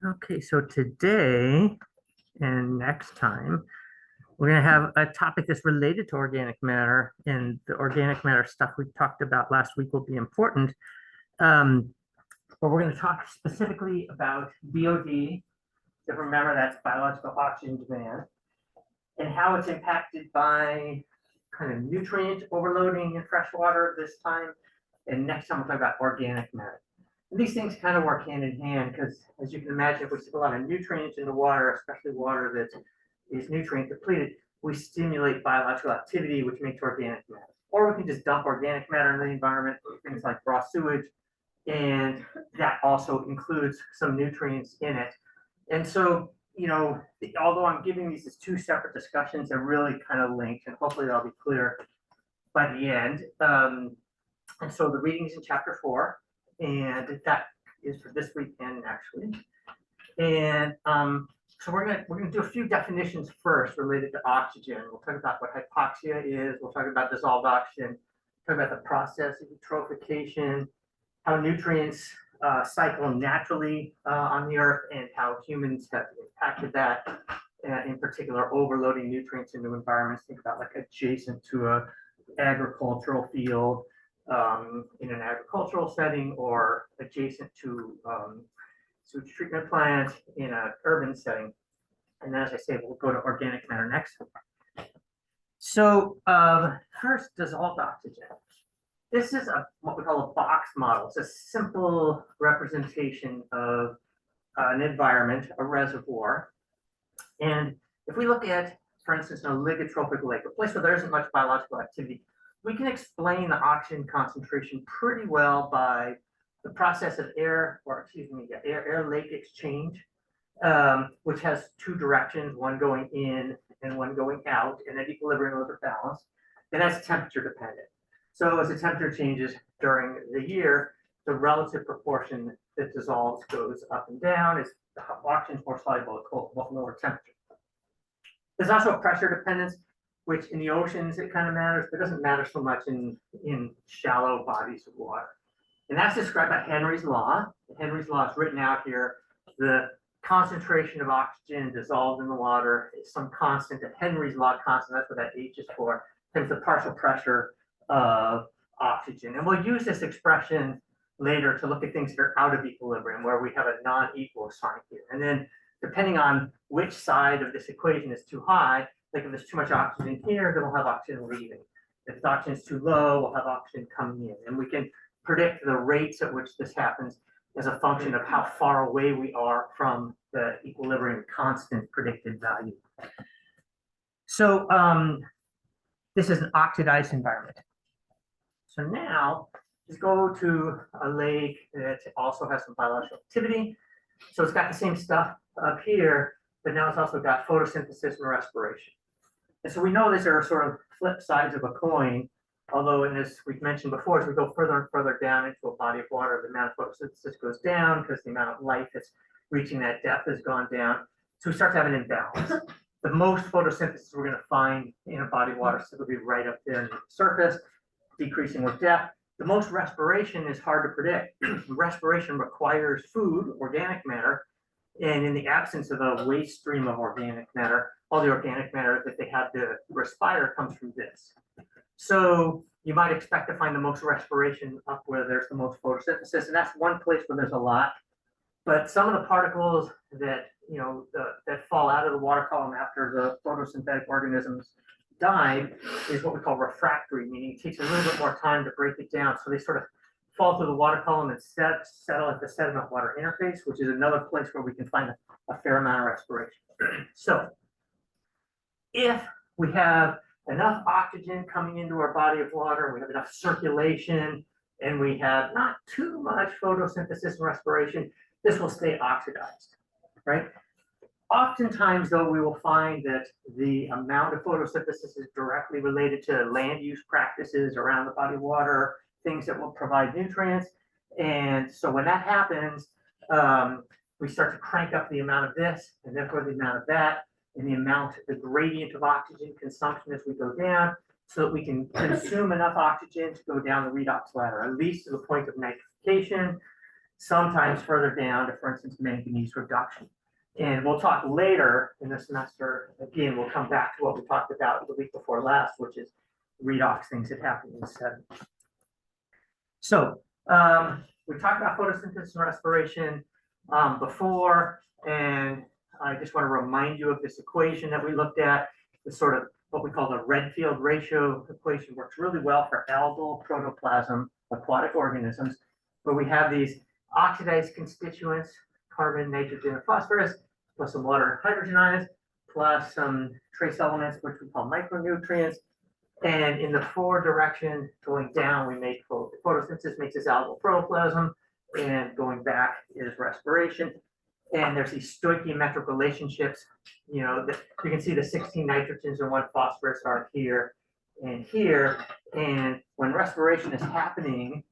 Okay, so today and next time, we're going to have a topic that's related to organic matter, and the organic matter stuff we talked about last week will be important. Um, but we're going to talk specifically about BOD. So remember, that's biological oxygen demand, and how it's impacted by kind of nutrient overloading in fresh water this time. And next time we'll talk about organic matter. And these things kind of work hand in hand because, as you can imagine, if we stick a lot of nutrients into water, especially water that is nutrient depleted, we stimulate biological activity, which makes organic matter. Or we can just dump organic matter into the environment, things like raw sewage, and that also includes some nutrients in it. And so, although I'm giving these as two separate discussions, they're really kind of linked, and hopefully they'll be clear by the end. And so the reading is in chapter 4, and that is for this weekend actually. And so we're gonna do a few definitions first related to oxygen. We'll talk about what hypoxia is. We'll talk about dissolved oxygen. Talk about the process of eutrophication, how nutrients cycle naturally on the earth, and how humans have impacted that. In particular, overloading nutrients into environments. Think about like adjacent to a agricultural field in an agricultural setting, or adjacent to sewage treatment plant in an urban setting. And then, as I say, we'll go to organic matter next. So first, dissolved oxygen. This is what we call a box model. It's a simple representation of an environment, a reservoir. And if we look at, for instance, an oligotrophic lake, a place where there isn't much biological activity, we can explain the oxygen concentration pretty well by the process of air lake exchange, which has two directions, one going in and one going out, and at equilibrium or balance. And that's temperature dependent. So as the temperature changes during the year, the relative proportion that dissolves goes up and down as the oxygen is more soluble at lower temperature. There's also a pressure dependence, which in the oceans it kind of matters, but doesn't matter so much in shallow bodies of water. And that's described by Henry's law. Henry's law is written out here. The concentration of oxygen dissolved in the water is some constant, the Henry's law constant, that's what that H is for, times the partial pressure of oxygen. And we'll use this expression later to look at things that are out of equilibrium, where we have a non-equal sign here. And then depending on which side of this equation is too high, like if there's too much oxygen here, then we'll have oxygen leaving. If the oxygen is too low, we'll have oxygen coming in. And we can predict the rates at which this happens as a function of how far away we are from the equilibrium constant predicted value. So this is an oxidized environment. So now let's go to a lake that also has some biological activity. So it's got the same stuff up here, but now it's also got photosynthesis and respiration. And so we know these are sort of flip sides of a coin, although, and as we've mentioned before, as we go further and further down into a body of water, the amount of photosynthesis goes down because the amount of light that's reaching that depth has gone down. So we start to have an imbalance. The most photosynthesis we're going to find in a body of water is typically right up there near the surface, decreasing with depth. The most respiration is hard to predict. Respiration requires food, organic matter, and in the absence of a waste stream of organic matter, all the organic matter that they have to respire comes from this. So you might expect to find the most respiration up where there's the most photosynthesis, and that's one place where there's a lot. But some of the particles that that fall out of the water column after the photosynthetic organisms died is what we call refractory, meaning it takes a little bit more time to break it down. So they sort of fall through the water column and settle at the sediment water interface, which is another place where we can find a fair amount of respiration. So if we have enough oxygen coming into our body of water, we have enough circulation, and we have not too much photosynthesis and respiration, this will stay oxidized, right? Oftentimes, though, we will find that the amount of photosynthesis is directly related to land use practices around the body of water, things that will provide nutrients. And so when that happens, we start to crank up the amount of this, and therefore the amount of that, and the gradient of oxygen consumption as we go down, so that we can consume enough oxygen to go down the redox ladder, at least to the point of nitrification. sometimes further down to, for instance, manganese reduction. And we'll talk later in the semester, again, we'll come back to what we talked about the week before last, which is redox things that happen in the sediment. So we talked about photosynthesis and respiration before, and I just want to remind you of this equation that we looked at, the sort of what we call the Redfield ratio equation. Works really well for algal protoplasm, aquatic organisms, where we have these oxidized constituents, carbon, nitrogen, and phosphorus, plus some water and hydrogen ions, plus some trace elements, which we call micronutrients. And in the forward direction, going down, we make photosynthesis makes this algal protoplasm, and going back is respiration. And there's these stoichiometric relationships, you know, that you can see the 16 nitrogens and 1 phosphorus are here and here. And when respiration is happening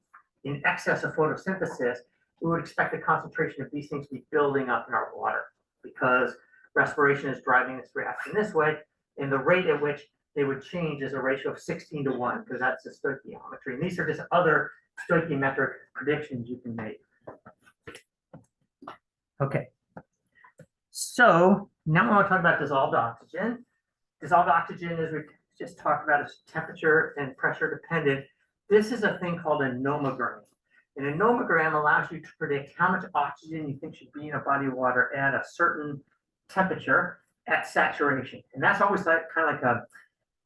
in excess of photosynthesis, we would expect the concentration of these things to be building up in our water, because respiration is driving this reaction this way, and the rate at which they would change is a ratio of 16 to 1, because that's the stoichiometry. And these are just other stoichiometric predictions you can make. Okay, so now I want to talk about dissolved oxygen. Dissolved oxygen, as we just talked about, is temperature and pressure dependent. This is a thing called a nomogram. And a nomogram allows you to predict how much oxygen you think should be in a body of water at a certain temperature at saturation. And that's always like kind of like a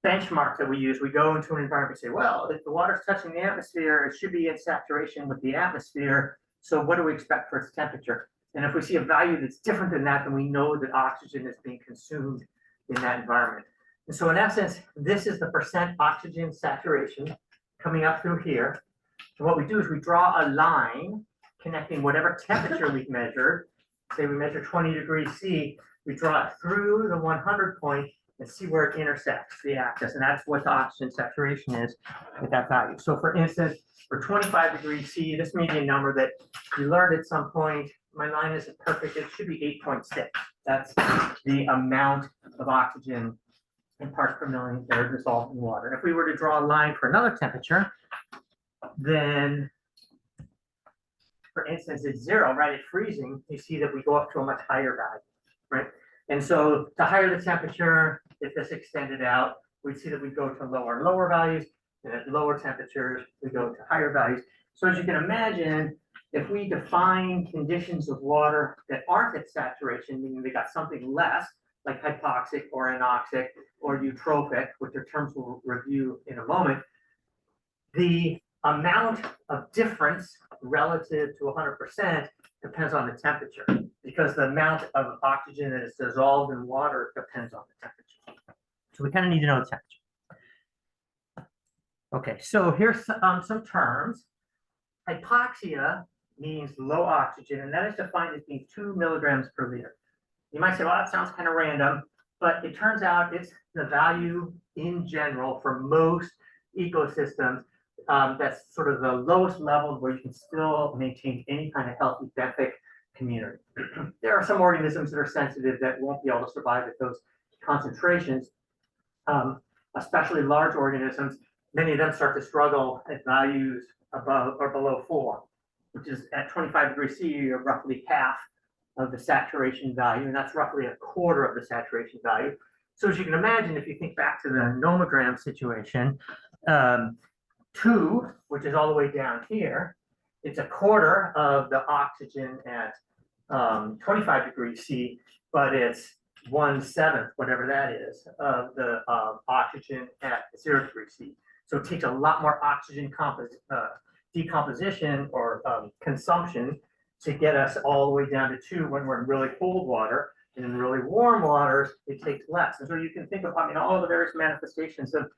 benchmark that we use. We go into an environment and say, well, if the water's touching the atmosphere, it should be in saturation with the atmosphere. So what do we expect for its temperature? And if we see a value that's different than that, then we know that oxygen is being consumed in that environment. And so in essence, this is the percent oxygen saturation coming up through here. So what we do is we draw a line connecting whatever temperature we've measured. Say we measure 20 degrees C, we draw it through the 100 point and see where it intersects the axis. And that's what the oxygen saturation is at that value. So for instance, for 25 degrees C, this median number that you learned at some point, my line isn't perfect, it should be 8.6. That's the amount of oxygen in parts per million that are dissolved in water. And if we were to draw a line for another temperature, then for instance, at 0, right at freezing, you see that we go up to a much higher value, right? And so the higher the temperature, if this extended out, we'd see that we go to lower and lower values, and at lower temperatures, we go to higher values. So as you can imagine, if we define conditions of water that aren't at saturation, meaning they got something less, like hypoxic or anoxic or eutrophic, which are terms we'll review in a moment, the amount of difference relative to 100% depends on the temperature, because the amount of oxygen that is dissolved in water depends on the temperature. So we kind of need to know the temperature. Okay, so here's some terms. Hypoxia means low oxygen, and that is defined as being 2 milligrams per liter. You might say, well, that sounds kind of random, but it turns out it's the value in general for most ecosystems. That's sort of the lowest level where you can still maintain any kind of healthy benthic community. There are some organisms that are sensitive that won't be able to survive at those concentrations, especially large organisms. Many of them start to struggle at values above or below 4, which is at 25 degrees C, you're roughly half of the saturation value, and that's roughly a quarter of the saturation value. So as you can imagine, if you think back to the nomogram situation, 2, which is all the way down here, it's a quarter of the oxygen at 25 degrees C, but it's 1/7, whatever that is, of the oxygen at 0 degrees C. So it takes a lot more oxygen decomposition or consumption to get us all the way down to 2 when we're in really cold water. And in really warm waters, it takes less. And so you can think of, I mean, all the various manifestations of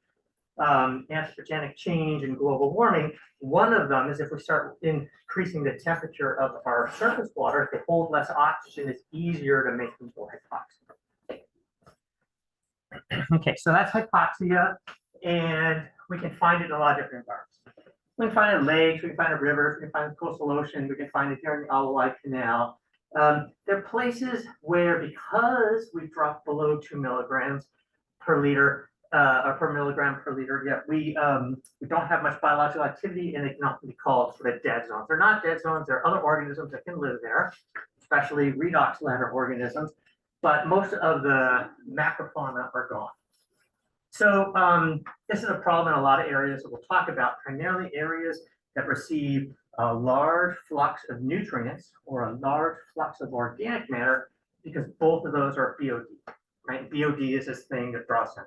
anthropogenic change and global warming. One of them is if we start increasing the temperature of our surface water, if they hold less oxygen, it's easier to make them more hypoxic. Okay, so that's hypoxia, and we can find it in a lot of different environments. We can find it in lakes, we can find it in rivers, we can find it in the coastal ocean, we can find it here in the Alawai Canal. There are places where, because we dropped below 2 milligrams per liter, or per milligram per liter. Yeah, we don't have much biological activity, and they can often be called sort of dead zones. They're not dead zones. There are other organisms that can live there, especially redox ladder organisms, but most of the macrofauna are gone. So this is a problem in a lot of areas that we'll talk about, primarily areas that receive a large flux of nutrients or a large flux of organic matter, because both of those are BOD, right? BOD is this thing that draws sun.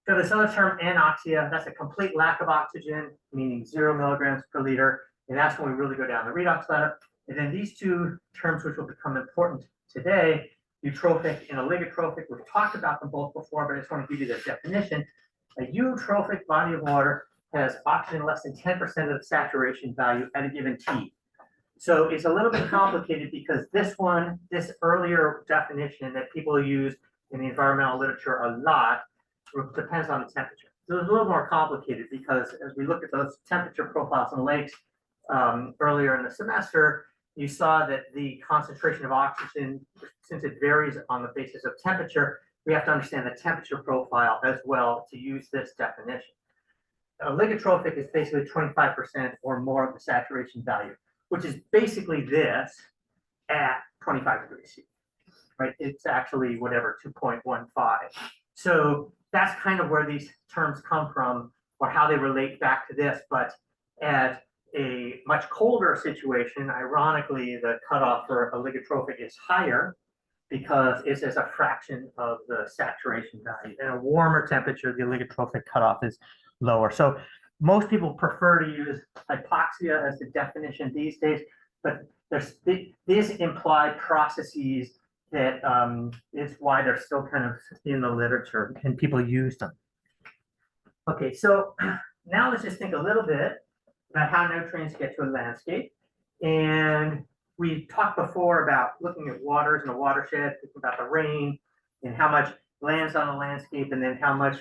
So this other term, anoxia, that's a complete lack of oxygen, meaning 0 milligrams per liter, and that's when we really go down the redox ladder. And then these two terms, which will become important today, eutrophic and oligotrophic, we've talked about them both before, but I just want to give you the definition. A eutrophic body of water has oxygen less than 10% of the saturation value at a given T. So it's a little bit complicated because this earlier definition that people use in the environmental literature a lot depends on the temperature. So it's a little more complicated because as we look at those temperature profiles in the lakes earlier in the semester, you saw that the concentration of oxygen, since it varies on the basis of temperature, we have to understand the temperature profile as well to use this definition. Oligotrophic is basically 25% or more of the saturation value, which is basically this at 25 degrees C, right? It's actually whatever, 2.15. So that's kind of where these terms come from or how they relate back to this, but at a much colder situation, ironically, the cutoff for oligotrophic is higher because it's as a fraction of the saturation value. In a warmer temperature, the oligotrophic cutoff is lower. So most people prefer to use hypoxia as the definition these days, but these imply processes that is why they're still kind of in the literature and people use them. Okay, so now let's just think a little bit about how nutrients get to a landscape. And we talked before about looking at waters in a watershed, thinking about the rain and how much lands on the landscape and then how much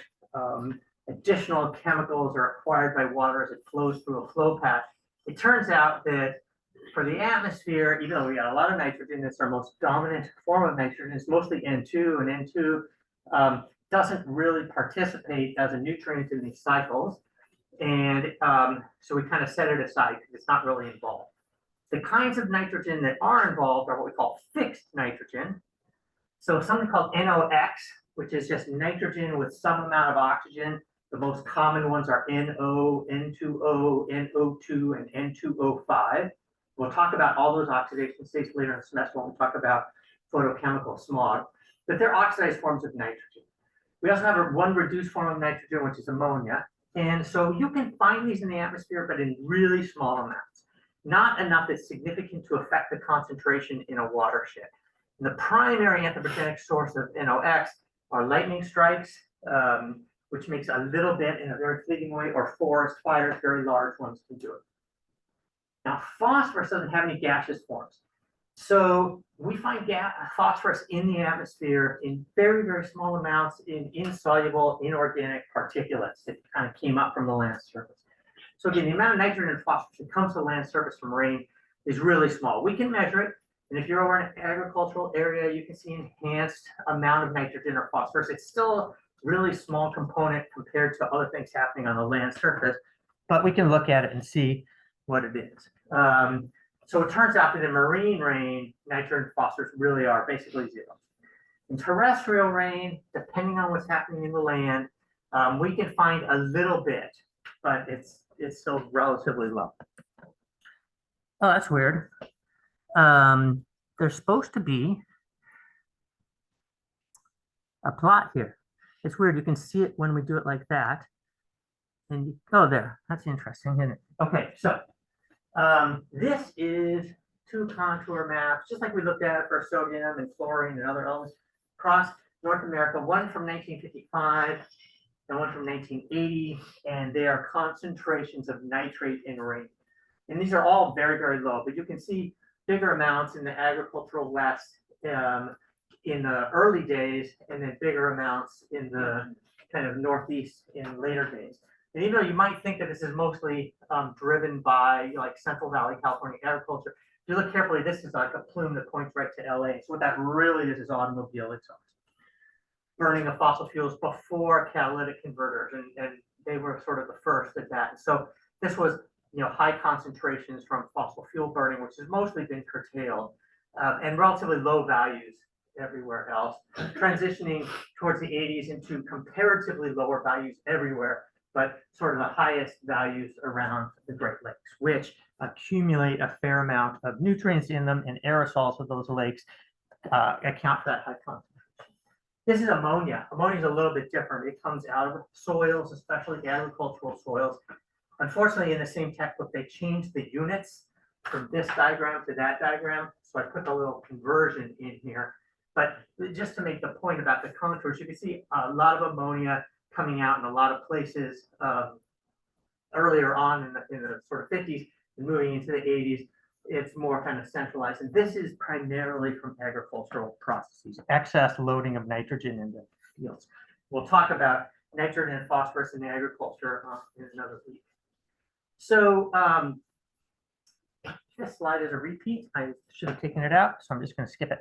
additional chemicals are acquired by water as it flows through a flow path. It turns out that for the atmosphere, even though we got a lot of nitrogen, it's our most dominant form of nitrogen, it's mostly N2, and N2 doesn't really participate as a nutrient in these cycles. And so we kind of set it aside because it's not really involved. The kinds of nitrogen that are involved are what we call fixed nitrogen. So something called NOx, which is just nitrogen with some amount of oxygen. The most common ones are NO, N2O, NO2, and N2O5. We'll talk about all those oxidation states later in the semester when we talk about photochemical smog, but they're oxidized forms of nitrogen. We also have one reduced form of nitrogen, which is ammonia. And so you can find these in the atmosphere, but in really small amounts, not enough that's significant to affect the concentration in a watershed. And the primary anthropogenic source of NOx are lightning strikes, which makes a little bit in a very fleeting way, or forest fires, very large ones can do it. Now, phosphorus doesn't have any gaseous forms. So we find phosphorus in the atmosphere in very, very small amounts in insoluble inorganic particulates that kind of came up from the land surface. So again, the amount of nitrogen and phosphorus that comes to the land surface from rain is really small. We can measure it. And if you're over in an agricultural area, you can see enhanced amount of nitrogen or phosphorus. It's still a really small component compared to other things happening on the land surface, but we can look at it and see what it is. So it turns out that in marine rain, nitrogen and phosphorus really are basically zero. In terrestrial rain, depending on what's happening in the land, we can find a little bit, but it's still relatively low. Oh, that's weird. There's supposed to be a plot here. It's weird. You can see it when we do it like that. And oh, there. That's interesting, isn't it? Okay, so this is two contour maps, just like we looked at for sodium and fluorine and other elements across North America, one from 1955 and one from 1980, and they are concentrations of nitrate in rain. And these are all very, very low, but you can see bigger amounts in the agricultural west in the early days, and then bigger amounts in the kind of northeast in later days. And even though you might think that this is mostly driven by like Central Valley, California agriculture, if you look carefully, this is like a plume that points right to LA. So what that really is automobile exhaust. burning of fossil fuels before catalytic converters, and they were sort of the first at that. And so this was, high concentrations from fossil fuel burning, which has mostly been curtailed, and relatively low values everywhere else, transitioning towards the 80s into comparatively lower values everywhere, but sort of the highest values around the Great Lakes, which accumulate a fair amount of nutrients in them, and aerosols of those lakes account for that high concentration. This is ammonia. Ammonia is a little bit different. It comes out of soils, especially agricultural soils. Unfortunately, in the same textbook, they changed the units from this diagram to that diagram, so I put a little conversion in here. But just to make the point about the contours, you can see a lot of ammonia coming out in a lot of places earlier on in the sort of 50s and moving into the 80s. It's more kind of centralized. And this is primarily from agricultural processes, excess loading of nitrogen in the fields. We'll talk about nitrogen and phosphorus in agriculture in another week. So this slide is a repeat. I should have taken it out, so I'm just going to skip it.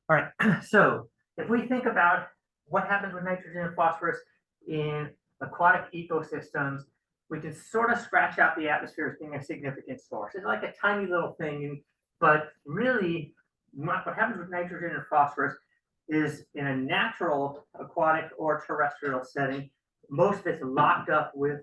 All right, so if we think about what happens with nitrogen and phosphorus in aquatic ecosystems, we can sort of scratch out the atmosphere as being a significant source. It's like a tiny little thing, but really what happens with nitrogen and phosphorus is in a natural aquatic or terrestrial setting, most of it's locked up with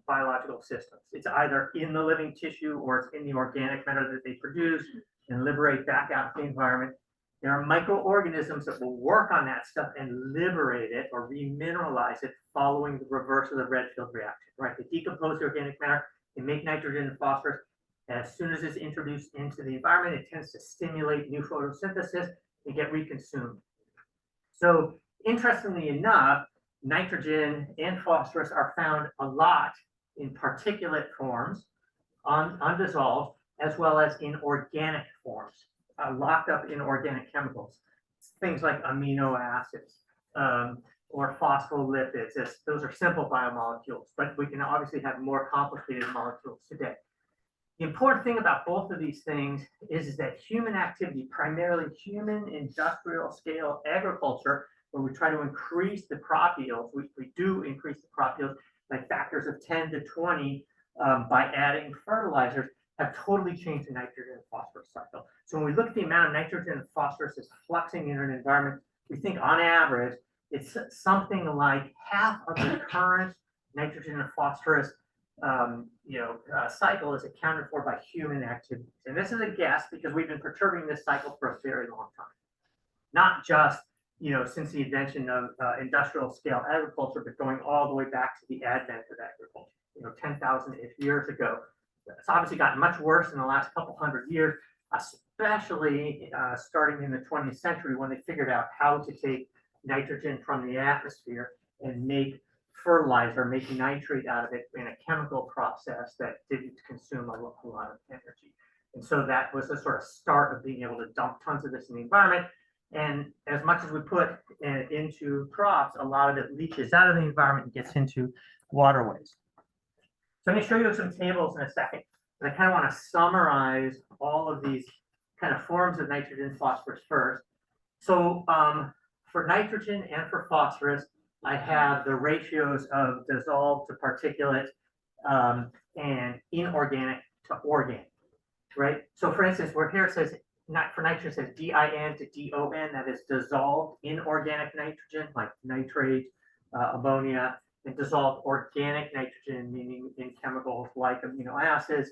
biological systems. It's either in the living tissue or it's in the organic matter that they produce and liberate back out to the environment. There are microorganisms that will work on that stuff and liberate it or remineralize it following the reverse of the Redfield reaction, right? They decompose the organic matter, they make nitrogen and phosphorus. As soon as it's introduced into the environment, it tends to stimulate new photosynthesis and get reconsumed. So interestingly enough, nitrogen and phosphorus are found a lot in particulate forms, undissolved, as well as in organic forms. Locked up in organic chemicals, things like amino acids or phospholipids. Those are simple biomolecules, but we can obviously have more complicated molecules today. The important thing about both of these things is that human activity, primarily human industrial scale agriculture, where we try to increase the crop yields, we do increase the crop yields by factors of 10 to 20 by adding fertilizers, have totally changed the nitrogen and phosphorus cycle. So when we look at the amount of nitrogen and phosphorus that's fluxing in an environment, we think on average, it's something like half of the current nitrogen and phosphorus cycle is accounted for by human activities. And this is a guess because we've been perturbing this cycle for a very long time. Not just, since the invention of industrial scale agriculture, but going all the way back to the advent of agriculture, 10,000-ish years ago. It's obviously gotten much worse in the last couple hundred years, especially starting in the 20th century when they figured out how to take nitrogen from the atmosphere and make fertilizer, make nitrate out of it in a chemical process that didn't consume a lot of energy. And so that was the sort of start of being able to dump tons of this in the environment. And as much as we put into crops, a lot of it leaches out of the environment and gets into waterways. So I'm going to show you some tables in a second, but I kind of want to summarize all of these kind of forms of nitrogen and phosphorus first. So for nitrogen and for phosphorus, I have the ratios of dissolved to particulate and inorganic to organic, right? So for instance, where here it says, for nitrogen, it says DIN to DON, that is dissolved inorganic nitrogen, like nitrate, ammonia, and dissolved organic nitrogen, meaning in chemicals like amino acids.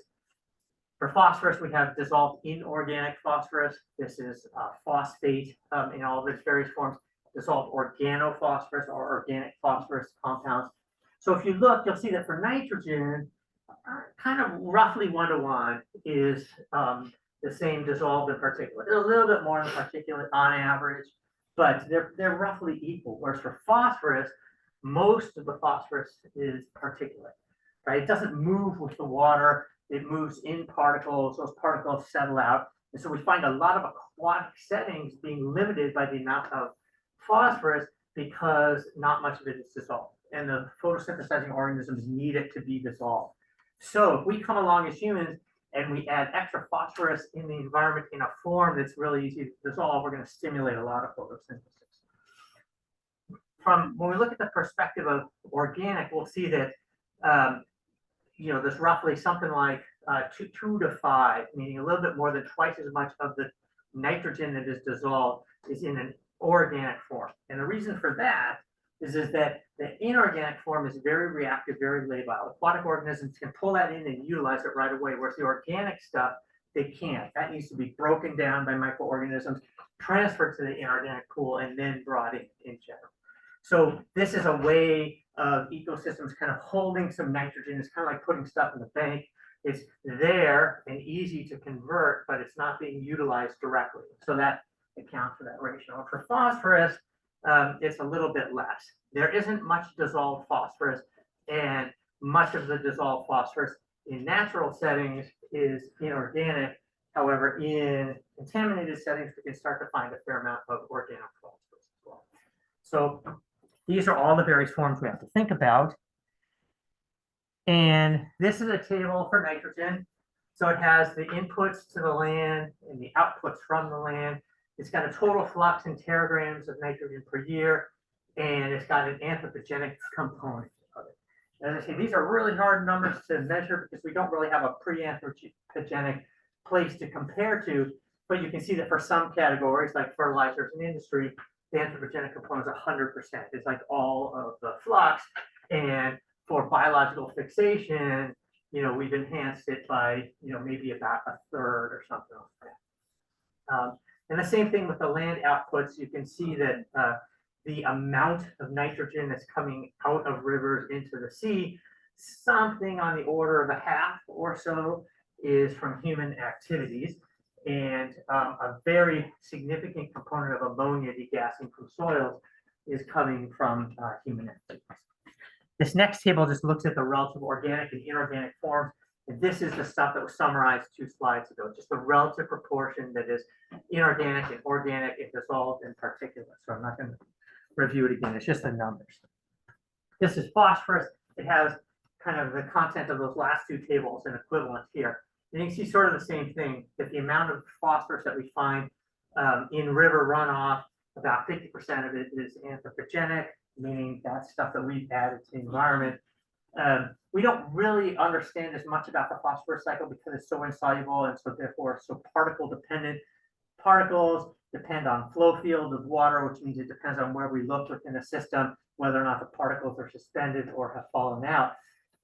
For phosphorus, we have dissolved inorganic phosphorus. This is phosphate in all of its various forms. Dissolved organophosphorus or organic phosphorus compounds. So if you look, you'll see that for nitrogen, kind of roughly 1-to-1 is the same dissolved and particulate. There's a little bit more in particulate on average, but they're roughly equal. Whereas for phosphorus, most of the phosphorus is particulate, right? It doesn't move with the water. It moves in particles. Those particles settle out. And so we find a lot of aquatic settings being limited by the amount of phosphorus because not much of it is dissolved. And the photosynthesizing organisms need it to be dissolved. So if we come along as humans and we add extra phosphorus in the environment in a form that's really easy to dissolve, we're going to stimulate a lot of photosynthesis. from when we look at the perspective of organic, we'll see that there's roughly something like 2 to 5, meaning a little bit more than twice as much of the nitrogen that is dissolved is in an organic form. And the reason for that is that the inorganic form is very reactive, very labile. Aquatic organisms can pull that in and utilize it right away, whereas the organic stuff, they can't. That needs to be broken down by microorganisms, transferred to the inorganic pool, and then brought in general. So this is a way of ecosystems kind of holding some nitrogen. It's kind of like putting stuff in the bank. It's there and easy to convert, but it's not being utilized directly. So that accounts for that ratio. For phosphorus, it's a little bit less. There isn't much dissolved phosphorus, and much of the dissolved phosphorus in natural settings is inorganic. However, in contaminated settings, we can start to find a fair amount of organic phosphorus as well. So these are all the various forms we have to think about. And this is a table for nitrogen. So it has the inputs to the land and the outputs from the land. It's got a total flux in teragrams of nitrogen per year, and it's got an anthropogenic component of it. As I say, these are really hard numbers to measure because we don't really have a pre-anthropogenic place to compare to, but you can see that for some categories, like fertilizers and industry, the anthropogenic component is 100%. It's like all of the flux. And for biological fixation, we've enhanced it by, maybe about a third or something like that. And the same thing with the land outputs. You can see that the amount of nitrogen that's coming out of rivers into the sea, something on the order of a half or so is from human activities. And a very significant component of ammonia degassing from soils is coming from human activities. This next table just looks at the relative organic and inorganic forms. And this is the stuff that was summarized 2 slides ago, just the relative proportion that is inorganic and organic and dissolved in particulate. So I'm not going to review it again. It's just the numbers. This is phosphorus. It has kind of the content of those last 2 tables and equivalent here. And you can see sort of the same thing, that the amount of phosphorus that we find in river runoff, about 50% of it is anthropogenic, meaning that's stuff that we've added to the environment. We don't really understand as much about the phosphorus cycle because it's so insoluble and so therefore so particle dependent. Particles depend on flow field of water, which means it depends on where we look within a system, whether or not the particles are suspended or have fallen out.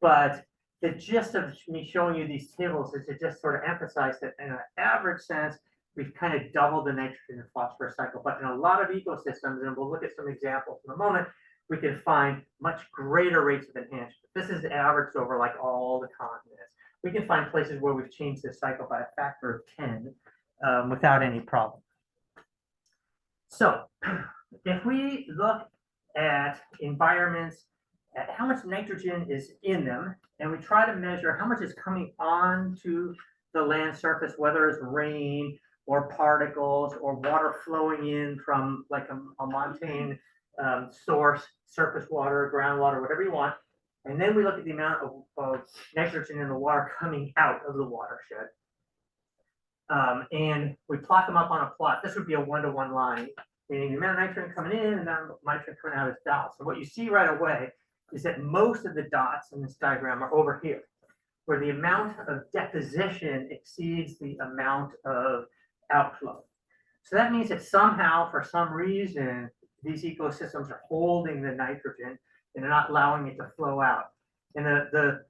But the gist of me showing you these tables is to just sort of emphasize that in an average sense, we've kind of doubled the nitrogen and phosphorus cycle. But in a lot of ecosystems, and we'll look at some examples in a moment, we can find much greater rates of enhancement. This is averaged over like all the continents. We can find places where we've changed this cycle by a factor of 10 without any problem. So if we look at environments, at how much nitrogen is in them, and we try to measure how much is coming onto the land surface, whether it's rain or particles or water flowing in from like a montane source, surface water, groundwater, whatever you want. And then we look at the amount of nitrogen in the water coming out of the watershed. And we plot them up on a plot. This would be a 1-to-1 line, meaning the amount of nitrogen coming in and the amount of nitrogen coming out is dots. So what you see right away is that most of the dots in this diagram are over here, where the amount of deposition exceeds the amount of outflow. So that means that somehow, for some reason, these ecosystems are holding the nitrogen and they're not allowing it to flow out. And the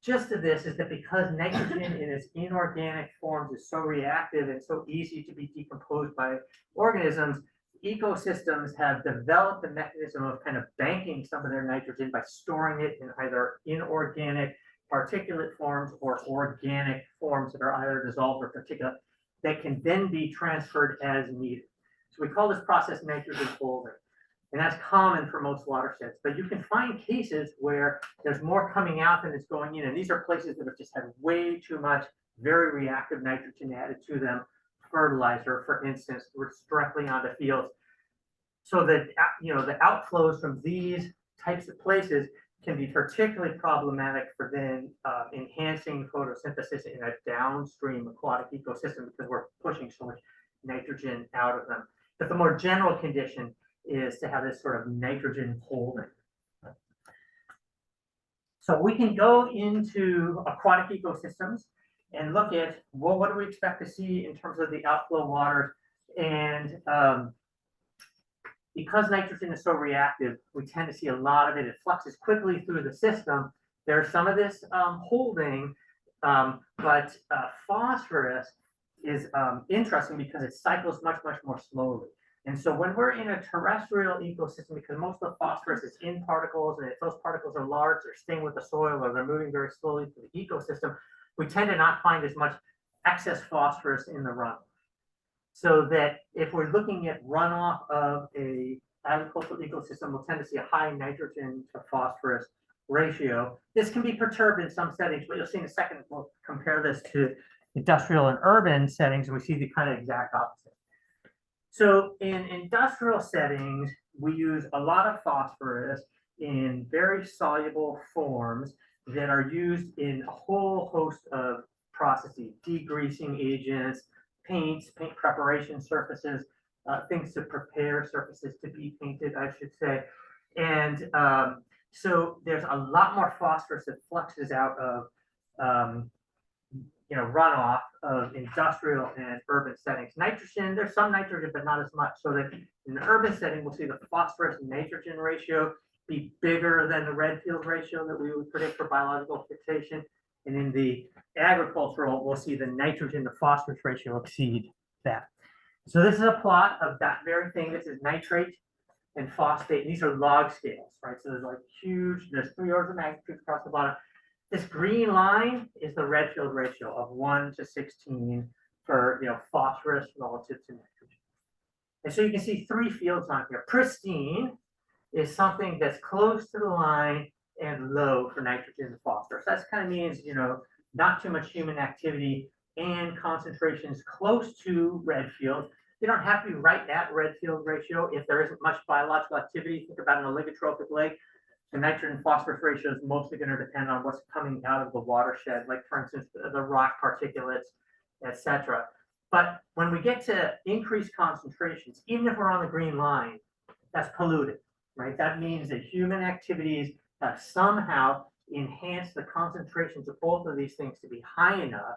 gist of this is that because nitrogen in its inorganic forms is so reactive and so easy to be decomposed by organisms, ecosystems have developed a mechanism of kind of banking some of their nitrogen by storing it in either inorganic particulate forms or organic forms that are either dissolved or particulate that can then be transferred as needed. So we call this process nitrogen holding. And that's common for most watersheds. But you can find cases where there's more coming out than is going in. And these are places that have just had way too much very reactive nitrogen added to them. Fertilizer, for instance, directly onto fields. So that the outflows from these types of places can be particularly problematic for then enhancing photosynthesis in a downstream aquatic ecosystem because we're pushing so much nitrogen out of them. But the more general condition is to have this sort of nitrogen holding. So we can go into aquatic ecosystems and look at, well, what do we expect to see in terms of the outflow waters? And because nitrogen is so reactive, we tend to see a lot of it. It fluxes quickly through the system. There's some of this holding, but phosphorus is interesting because it cycles much, much more slowly. And so when we're in a terrestrial ecosystem, because most of the phosphorus is in particles, and if those particles are large, they're staying with the soil or they're moving very slowly through the ecosystem, we tend to not find as much excess phosphorus in the runoff. So that if we're looking at runoff of a agricultural ecosystem, we'll tend to see a high nitrogen to phosphorus ratio. This can be perturbed in some settings, but you'll see in a second, we'll compare this to industrial and urban settings, and we see the kind of exact opposite. So in industrial settings, we use a lot of phosphorus in very soluble forms that are used in a whole host of processes, degreasing agents, paints, paint preparation surfaces, things to prepare surfaces to be painted, I should say. And so there's a lot more phosphorus that fluxes out of runoff of industrial and urban settings. Nitrogen, there's some nitrogen, but not as much. So that in the urban setting, we'll see the phosphorus and nitrogen ratio be bigger than the Redfield ratio that we would predict for biological fixation. And in the agricultural, we'll see the nitrogen to phosphorus ratio exceed that. So this is a plot of that very thing. This is nitrate and phosphate. And these are log scales, right? So there's like huge, there's 3 orders of magnitude across the bottom. This green line is the Redfield ratio of 1 to 16 for phosphorus relative to nitrogen. And so you can see 3 fields on here. Pristine is something that's close to the line and low for nitrogen and phosphorus. That kind of means, not too much human activity and concentrations close to Redfield. You don't have to be right at Redfield ratio if there isn't much biological activity. Think about an oligotrophic lake. The nitrogen phosphorus ratio is mostly going to depend on what's coming out of the watershed, like for instance, the rock particulates, etc. But when we get to increased concentrations, even if we're on the green line, that's polluted, right? That means that human activities have somehow enhanced the concentrations of both of these things to be high enough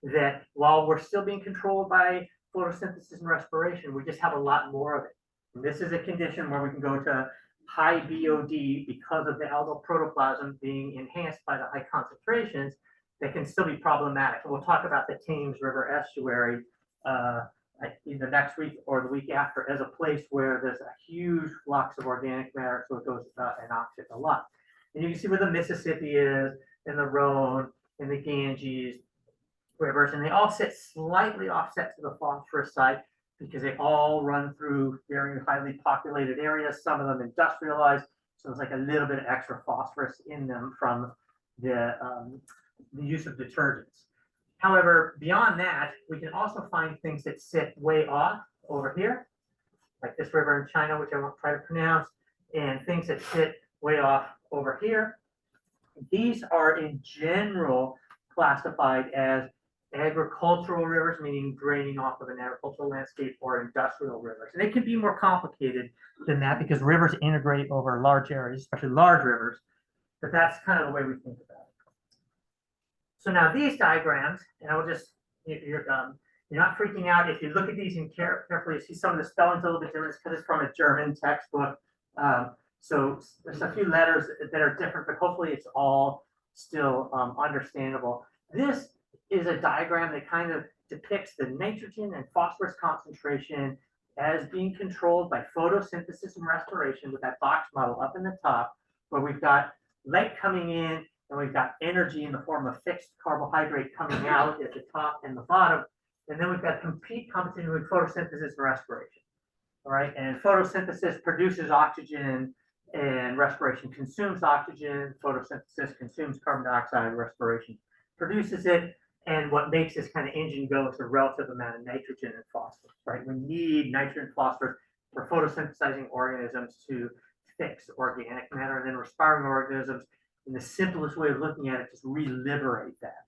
that while we're still being controlled by photosynthesis and respiration, we just have a lot more of it. And this is a condition where we can go to high BOD because of the algal protoplasm being enhanced by the high concentrations that can still be problematic. And we'll talk about the Thames River estuary either next week or the week after as a place where there's a huge flux of organic matter, so it goes anoxic a lot. And you can see where the Mississippi is, and the Rhone, and the Ganges rivers, and they all sit slightly offset to the phosphorus side, because they all run through very highly populated areas, some of them industrialized, so there's like a little bit of extra phosphorus in them from the use of detergents. However, beyond that, we can also find things that sit way off over here, like this river in China, which I won't try to pronounce, and things that sit way off over here. These are in general classified as agricultural rivers, meaning draining off of an agricultural landscape, or industrial rivers. And they can be more complicated than that because rivers integrate over large areas, especially large rivers, but that's kind of the way we think about it. So now these diagrams, and I will just, you're not freaking out. If you look at these carefully, you see some of the spelling's a little bit different because it's from a German textbook. So there's a few letters that are different, but hopefully it's all still understandable. This is a diagram that kind of depicts the nitrogen and phosphorus concentration as being controlled by photosynthesis and respiration with that box model up in the top, where we've got light coming in and we've got energy in the form of fixed carbohydrate coming out at the top and the bottom. And then we've got competition with photosynthesis and respiration. All right, and photosynthesis produces oxygen and respiration consumes oxygen. Photosynthesis consumes carbon dioxide, respiration produces it. And what makes this kind of engine go is the relative amount of nitrogen and phosphorus, right? We need nitrogen and phosphorus for photosynthesizing organisms to fix organic matter, and then respiring organisms, in the simplest way of looking at it, just re-liberate that.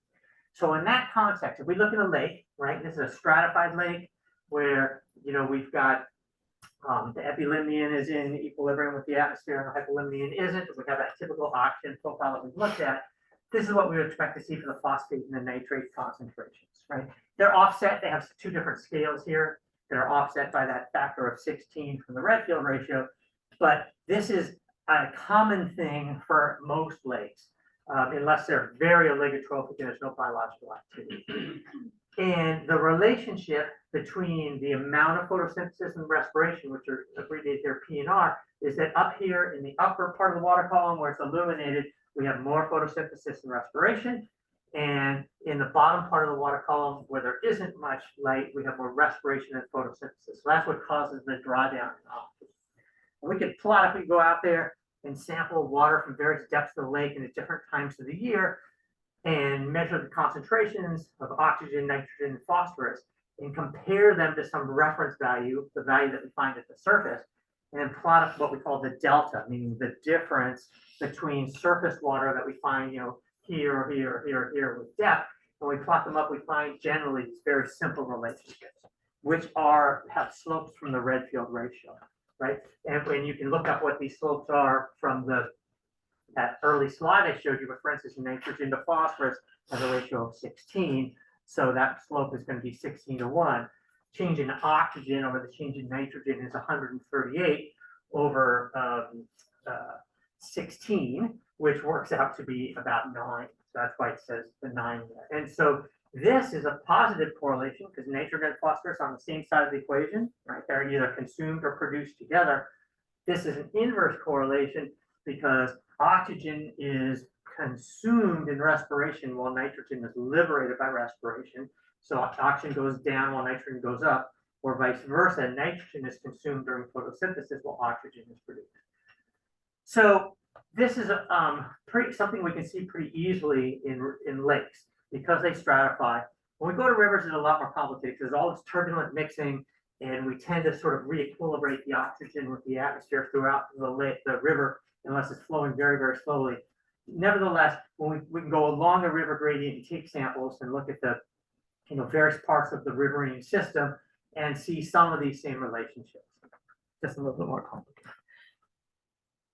So in that context, if we look at a lake, right, this is a stratified lake where, we've got The epilimnion is in equilibrium with the atmosphere, and the hypolimnion isn't. We have that typical oxygen profile that we've looked at. This is what we would expect to see for the phosphate and the nitrate concentrations, right? They're offset. They have two different scales here that are offset by that factor of 16 from the Redfield ratio. But this is a common thing for most lakes, unless they're very oligotrophic and there's no biological activity. And the relationship between the amount of photosynthesis and respiration, which are abbreviated here P and R, is that up here in the upper part of the water column where it's illuminated, we have more photosynthesis and respiration. And in the bottom part of the water column where there isn't much light, we have more respiration and photosynthesis. So that's what causes the drawdown in oxygen. And we could plot if we go out there and sample water from various depths of the lake and at different times of the year, and measure the concentrations of oxygen, nitrogen, and phosphorus, and compare them to some reference value, the value that we find at the surface, and then plot up what we call the delta, meaning the difference between surface water that we find, here, here, here, here with depth. When we plot them up, we find generally these very simple relationships, which have slopes from the Redfield ratio, right? And when you can look up what these slopes are from that early slide I showed you, but for instance, nitrogen to phosphorus has a ratio of 16. So that slope is going to be 16 to 1. Change in oxygen over the change in nitrogen is 138 over 16, which works out to be about 9. So that's why it says the 9 there. And so this is a positive correlation because nitrogen and phosphorus on the same side of the equation, right? They're either consumed or produced together. This is an inverse correlation because oxygen is consumed in respiration while nitrogen is liberated by respiration. So oxygen goes down while nitrogen goes up, or vice versa. Nitrogen is consumed during photosynthesis while oxygen is produced. So this is something we can see pretty easily in lakes because they stratify. When we go to rivers, it's a lot more complicated because there's all this turbulent mixing, and we tend to sort of re-equilibrate the oxygen with the atmosphere throughout the river unless it's flowing very, very slowly. Nevertheless, when we can go along the river gradient and take samples and look at the various parts of the riverine system and see some of these same relationships. Just a little bit more complicated.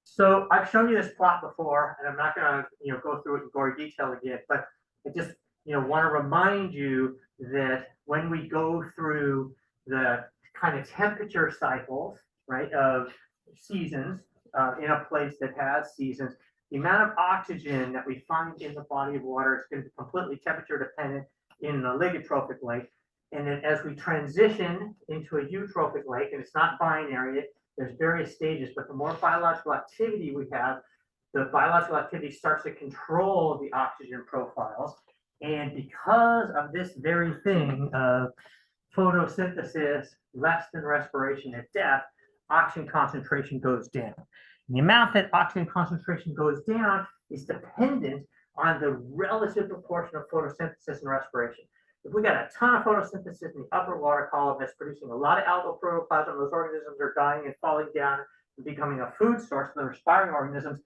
So I've shown you this plot before, and I'm not going to go through it in gory detail again, but I just want to remind you that when we go through the kind of temperature cycles, right, of seasons in a place that has seasons, the amount of oxygen that we find in the body of water is going to be completely temperature dependent in an oligotrophic lake. And then as we transition into a eutrophic lake, and it's not binary, there's various stages, but the more biological activity we have, the biological activity starts to control the oxygen profiles. And because of this very thing of photosynthesis less than respiration at depth, oxygen concentration goes down. And the amount that oxygen concentration goes down is dependent on the relative proportion of photosynthesis and respiration. If we got a ton of photosynthesis in the upper water column that's producing a lot of algal protoplasm, those organisms are dying and falling down and becoming a food source for the respiring organisms,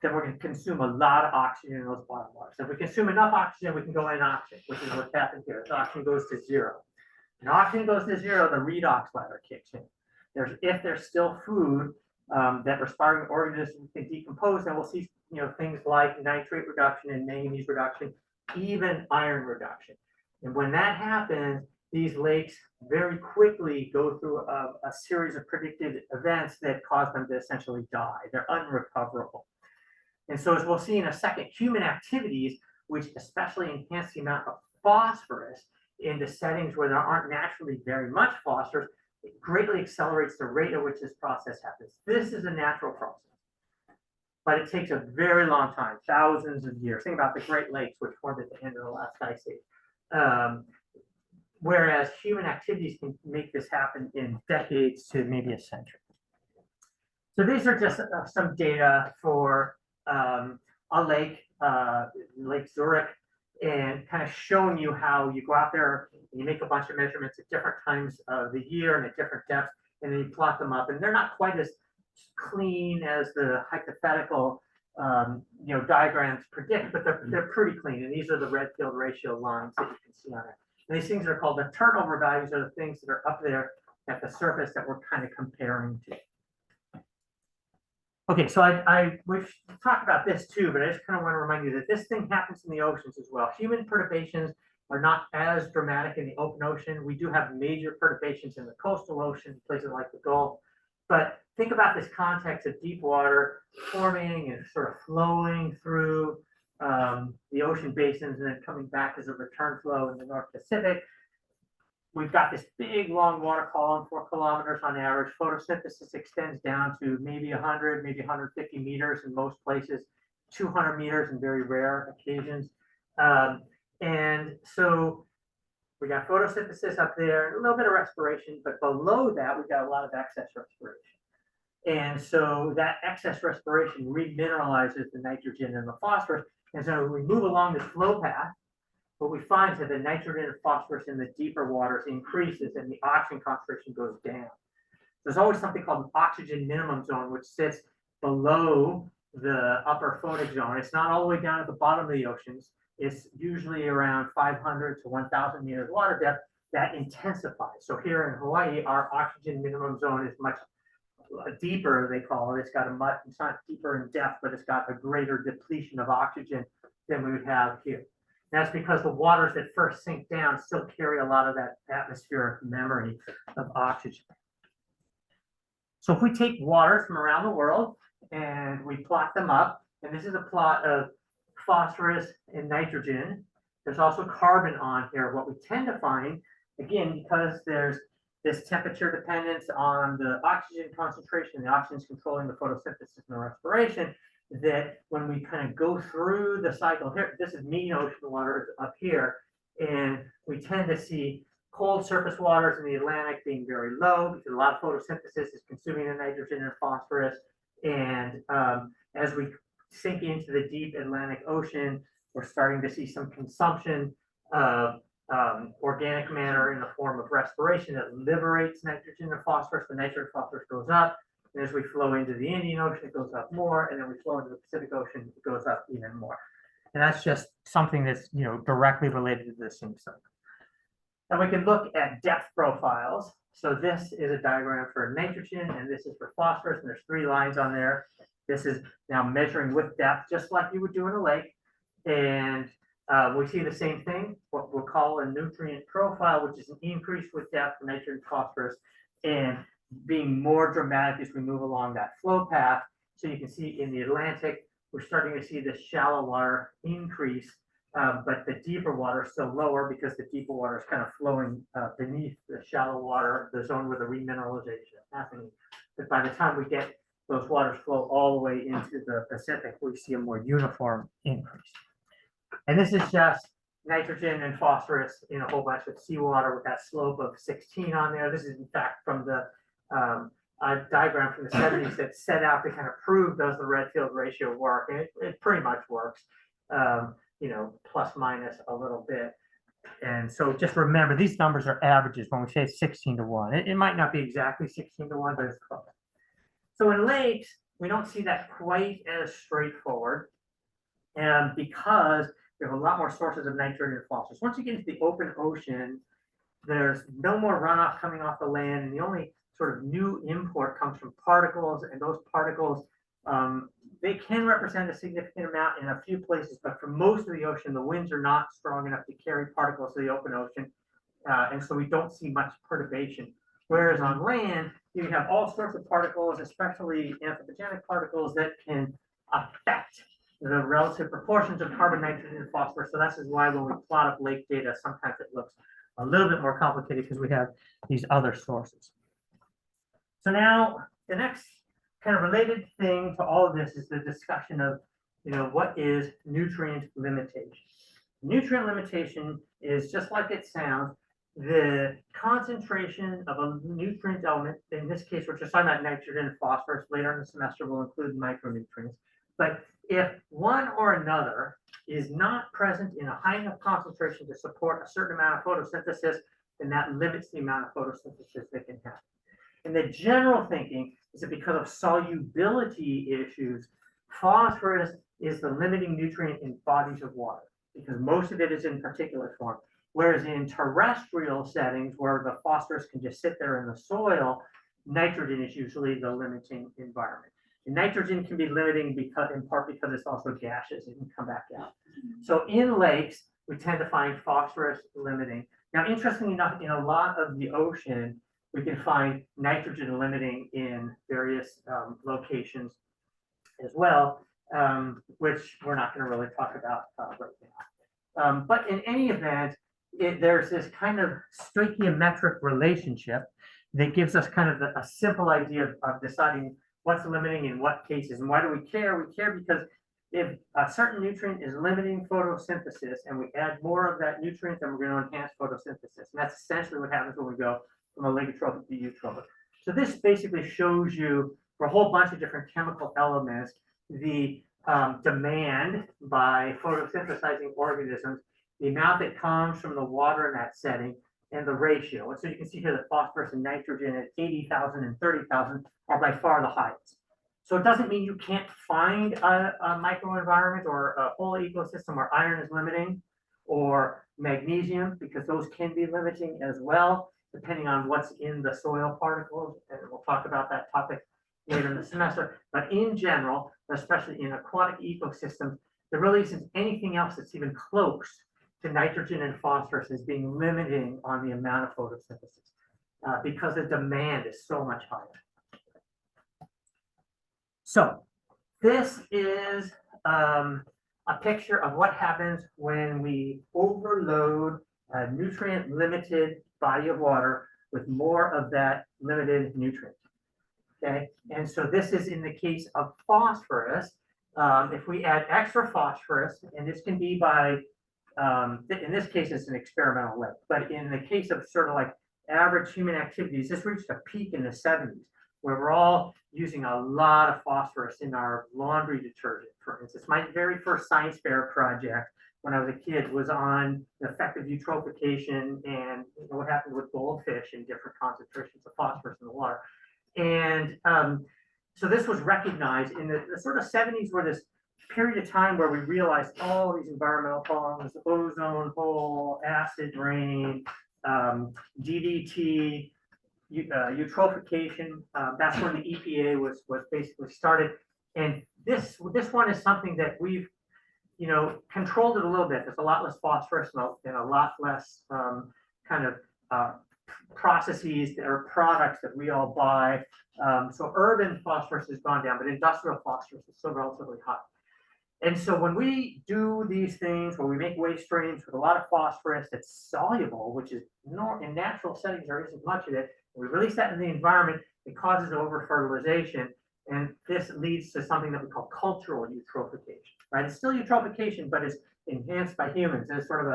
then we're going to consume a lot of oxygen in those bottom waters. If we consume enough oxygen, we can go inoxygen, which is what's happened here. So oxygen goes to 0. When oxygen goes to 0, the redox ladder kicks in. If there's still food that respiring organisms can decompose, then we'll see things like nitrate reduction and manganese reduction, even iron reduction. And when that happens, these lakes very quickly go through a series of predicted events that cause them to essentially die. They're unrecoverable. And so as we'll see in a second, human activities, which especially enhance the amount of phosphorus into settings where there aren't naturally very much phosphorus, it greatly accelerates the rate at which this process happens. This is a natural process, but it takes a very long time, thousands of years. Think about the Great Lakes, which formed at the end of the last ice age. Whereas human activities can make this happen in decades to maybe a century. So these are just some data for a lake, Lake Zurich, and kind of showing you how you go out there and you make a bunch of measurements at different times of the year and at different depths, and then you plot them up. And they're not quite as clean as the hypothetical diagrams predict, but they're pretty clean. And these are the Redfield ratio lines that you can see on it. And these things are called the turnover values, are the things that are up there at the surface that we're kind of comparing to. Okay, so we've talked about this too, but I just kind of want to remind you that this thing happens in the oceans as well. Human perturbations are not as dramatic in the open ocean. We do have major perturbations in the coastal ocean, places like the Gulf. But think about this context of deep water forming and sort of flowing through the ocean basins and then coming back as a return flow in the North Pacific. We've got this big long water column, 4 kilometers on average. Photosynthesis extends down to maybe 100, maybe 150 meters in most places, 200 meters in very rare occasions. And so we got photosynthesis up there, a little bit of respiration, but below that, we've got a lot of excess respiration. And so that excess respiration remineralizes the nitrogen and the phosphorus. And so we move along this flow path, what we find is that the nitrogen and phosphorus in the deeper waters increases and the oxygen concentration goes down. There's always something called an oxygen minimum zone, which sits below the upper photic zone. It's not all the way down at the bottom of the oceans. It's usually around 500 to 1,000 meters water depth that intensifies. So here in Hawaii, our oxygen minimum zone is much deeper, they call it. It's got it's not deeper in depth, but it's got a greater depletion of oxygen than we would have here. That's because the waters that first sink down still carry a lot of that atmospheric memory of oxygen. So if we take waters from around the world and we plot them up, and this is a plot of phosphorus and nitrogen, there's also carbon on here. What we tend to find, again, because there's this temperature dependence on the oxygen concentration, the oxygen is controlling the photosynthesis and the respiration, that when we kind of go through the cycle here, this is mean ocean water up here, and we tend to see cold surface waters in the Atlantic being very low because a lot of photosynthesis is consuming the nitrogen and phosphorus. And as we sink into the deep Atlantic Ocean, we're starting to see some consumption of organic matter in the form of respiration that liberates nitrogen and phosphorus. The nitrogen and phosphorus goes up. And as we flow into the Indian Ocean, it goes up more. And then we flow into the Pacific Ocean, it goes up even more. And that's just something that's, directly related to the same cycle. And we can look at depth profiles. So this is a diagram for nitrogen, and this is for phosphorus. And there's 3 lines on there. This is now measuring with depth, just like you would do in a lake. And we see the same thing, what we'll call a nutrient profile, which is an increase with depth for nitrogen and phosphorus, and being more dramatic as we move along that flow path. So you can see in the Atlantic, we're starting to see the shallow water increase, but the deeper water is still lower because the deeper water is kind of flowing beneath the shallow water, the zone where the remineralization is happening. But by the time we get those waters flow all the way into the Pacific, we see a more uniform increase. And this is just nitrogen and phosphorus in a whole bunch of seawater with that slope of 16 on there. This is in fact from the diagram from the 70s that set out to kind of prove, does the Redfield ratio work? And it pretty much works, plus minus a little bit. And so just remember, these numbers are averages when we say 16 to 1. It might not be exactly 16 to 1, but it's close. So in lakes, we don't see that quite as straightforward, and because we have a lot more sources of nitrogen and phosphorus. Once you get into the open ocean, there's no more runoff coming off the land, and the only sort of new import comes from particles, and those particles, they can represent a significant amount in a few places, but for most of the ocean, the winds are not strong enough to carry particles to the open ocean, and so we don't see much perturbation. Whereas on land, you have all sorts of particles, especially anthropogenic particles, that can affect the relative proportions of carbon, nitrogen, and phosphorus. So that's why when we plot up lake data, sometimes it looks a little bit more complicated because we have these other sources. So now the next kind of related thing to all of this is the discussion of, what is nutrient limitation? Nutrient limitation is just like it sounds, the concentration of a nutrient element. In this case, we're just talking about nitrogen and phosphorus. Later in the semester, we'll include micronutrients. But if one or another is not present in a high enough concentration to support a certain amount of photosynthesis, then that limits the amount of photosynthesis that can happen. And the general thinking is that because of solubility issues, phosphorus is the limiting nutrient in bodies of water because most of it is in particulate form. Whereas in terrestrial settings where the phosphorus can just sit there in the soil, nitrogen is usually the limiting environment. And nitrogen can be limiting because, in part because it's also gaseous, it can come back out. So in lakes, we tend to find phosphorus limiting. Now, interestingly enough, in a lot of the ocean, we can find nitrogen limiting in various locations as well, which we're not going to really talk about right now. But in any event, there's this kind of stoichiometric relationship that gives us kind of a simple idea of deciding what's limiting in what cases. And why do we care? We care because if a certain nutrient is limiting photosynthesis and we add more of that nutrient, then we're going to enhance photosynthesis. And that's essentially what happens when we go from oligotrophic to eutrophic. So this basically shows you for a whole bunch of different chemical elements, the demand by photosynthesizing organisms, the amount that comes from the water in that setting, and the ratio. And so you can see here that phosphorus and nitrogen at 80,000 and 30,000 are by far the highest. So it doesn't mean you can't find a microenvironment or a whole ecosystem where iron is limiting, or magnesium, because those can be limiting as well, depending on what's in the soil particles. And we'll talk about that topic later in the semester. But in general, especially in aquatic ecosystems, there really isn't anything else that's even close to nitrogen and phosphorus as being limiting on the amount of photosynthesis because the demand is so much higher. So this is a picture of what happens when we overload a nutrient-limited body of water with more of that limited nutrient. Okay, and so this is in the case of phosphorus. If we add extra phosphorus, and this can be by, in this case, it's an experimental lake, but in the case of sort of like average human activities, this reached a peak in the 70s, where we're all using a lot of phosphorus in our laundry detergent, for instance. My very first science fair project when I was a kid was on the effect of eutrophication and what happened with goldfish and different concentrations of phosphorus in the water. And so this was recognized in the sort of 70s, were this period of time where we realized all these environmental problems, ozone hole, acid rain, DDT, eutrophication. That's when the EPA was basically started. And this one is something that we've, controlled it a little bit. There's a lot less phosphorus and a lot less kind of processes or products that we all buy. So urban phosphorus has gone down, but industrial phosphorus is still relatively high. And so when we do these things where we make waste streams with a lot of phosphorus that's soluble, which is in natural settings, there isn't much of it, we release that in the environment, it causes over-fertilization. And this leads to something that we call cultural eutrophication, right? It's still eutrophication, but it's enhanced by humans. And it's sort of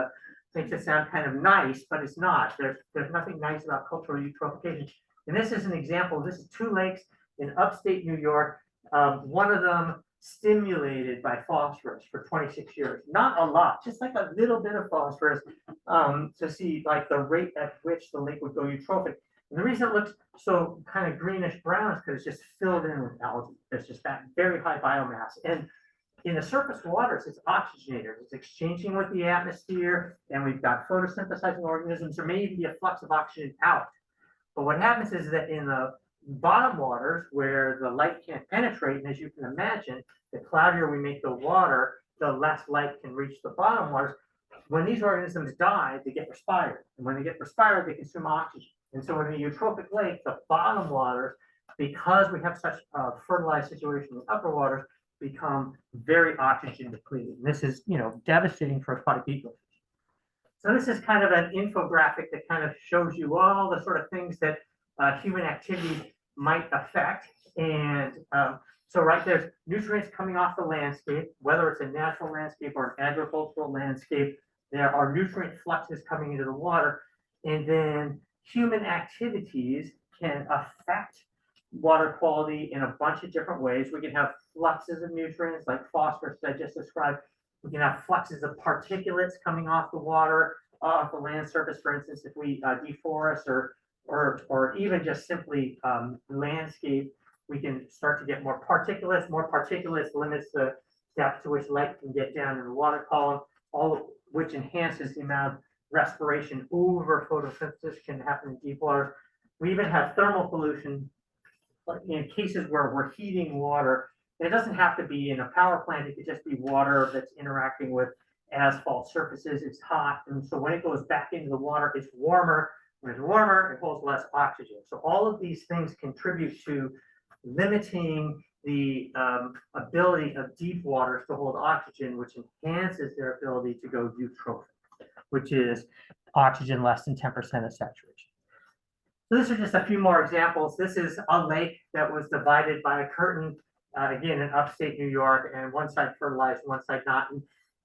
makes it sound kind of nice, but it's not. There's nothing nice about cultural eutrophication. And this is an example. This is 2 lakes in upstate New York. One of them stimulated by phosphorus for 26 years. Not a lot, just like a little bit of phosphorus to see like the rate at which the lake would go eutrophic. And the reason it looks so kind of greenish brown is because it's just filled in with algae. There's just that very high biomass. And in the surface waters, it's oxygenated. It's exchanging with the atmosphere, and we've got photosynthesizing organisms. There may be a flux of oxygen out. But what happens is that in the bottom waters, where the light can't penetrate, and as you can imagine, the cloudier we make the water, the less light can reach the bottom waters. When these organisms die, they get respired. And when they get respired, they consume oxygen. And so in the eutrophic lake, the bottom waters, because we have such a fertilized situation in the upper waters, become very oxygen depleted. And this is, devastating for aquatic ecosystems. So this is kind of an infographic that kind of shows you all the sort of things that human activity might affect. And so right there's nutrients coming off the landscape, whether it's a natural landscape or an agricultural landscape. There are nutrient fluxes coming into the water, and then human activities can affect water quality in a bunch of different ways. We can have fluxes of nutrients like phosphorus that I just described. We can have fluxes of particulates coming off the water, off the land surface, for instance, if we deforest or even just simply landscape, we can start to get more particulates. More particulates limits the depth to which light can get down in the water column, all of which enhances the amount respiration over photosynthesis can happen in deep water. We even have thermal pollution in cases where we're heating water. And it doesn't have to be in a power plant. It could just be water that's interacting with asphalt surfaces. It's hot. And so when it goes back into the water, it's warmer. When it's warmer, it holds less oxygen. So all of these things contribute to limiting the ability of deep waters to hold oxygen, which enhances their ability to go eutrophic, which is oxygen less than 10% of saturation. So this is just a few more examples. This is a lake that was divided by a curtain, again, in upstate New York, and one side fertilized, one side not.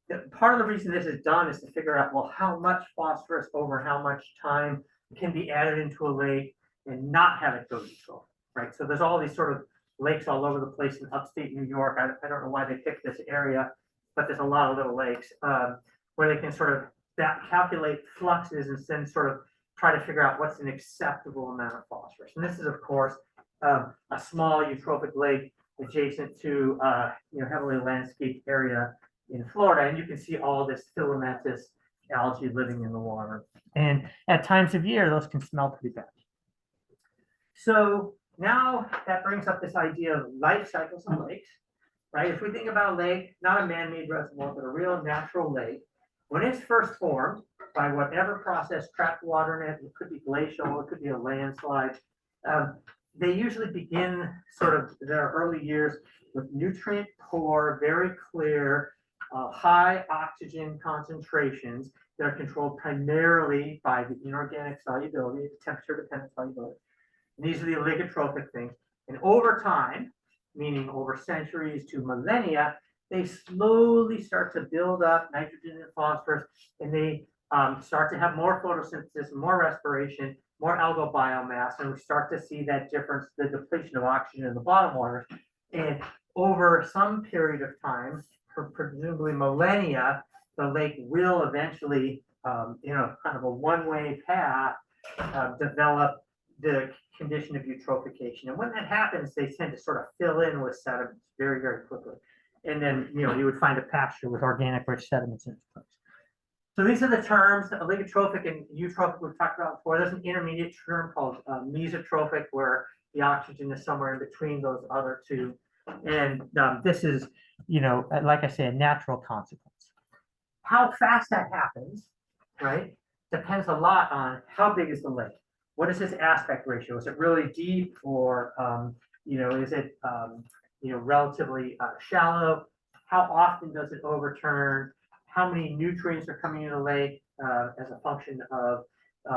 And part of the reason this is done is to figure out, well, how much phosphorus over how much time can be added into a lake and not have it go eutrophic, right? So there's all these sort of lakes all over the place in upstate New York. I don't know why they picked this area, but there's a lot of little lakes where they can sort of calculate fluxes and then sort of try to figure out what's an acceptable amount of phosphorus. And this is, of course, a small eutrophic lake adjacent to heavily landscaped area in Florida. And you can see all this filamentous algae living in the water. And at times of year, those can smell pretty bad. So now that brings up this idea of life cycles of lakes, right? If we think about a lake, not a man-made reservoir, but a real natural lake, when it's first formed by whatever process trapped water in it, it could be glacial, it could be a landslide, they usually begin sort of their early years with nutrient poor, very clear, high oxygen concentrations that are controlled primarily by the inorganic solubility, the temperature-dependent solubility. And these are the oligotrophic things. And over time, meaning over centuries to millennia, they slowly start to build up nitrogen and phosphorus, and they start to have more photosynthesis, more respiration, more algal biomass, and we start to see that difference, the depletion of oxygen in the bottom waters. And over some period of time, presumably millennia, the lake will eventually, kind of a one-way path, develop the condition of eutrophication. And when that happens, they tend to sort of fill in with sediments very, very quickly. And then, you would find a pasture with organic rich sediments in its place. So these are the terms, oligotrophic and eutrophic we've talked about before. There's an intermediate term called mesotrophic, where the oxygen is somewhere in between those other two. And this is, like I say, a natural consequence. How fast that happens, right, depends a lot on how big is the lake. What is its aspect ratio? Is it really deep, or is it relatively shallow? How often does it overturn? How many nutrients are coming into the lake as a function of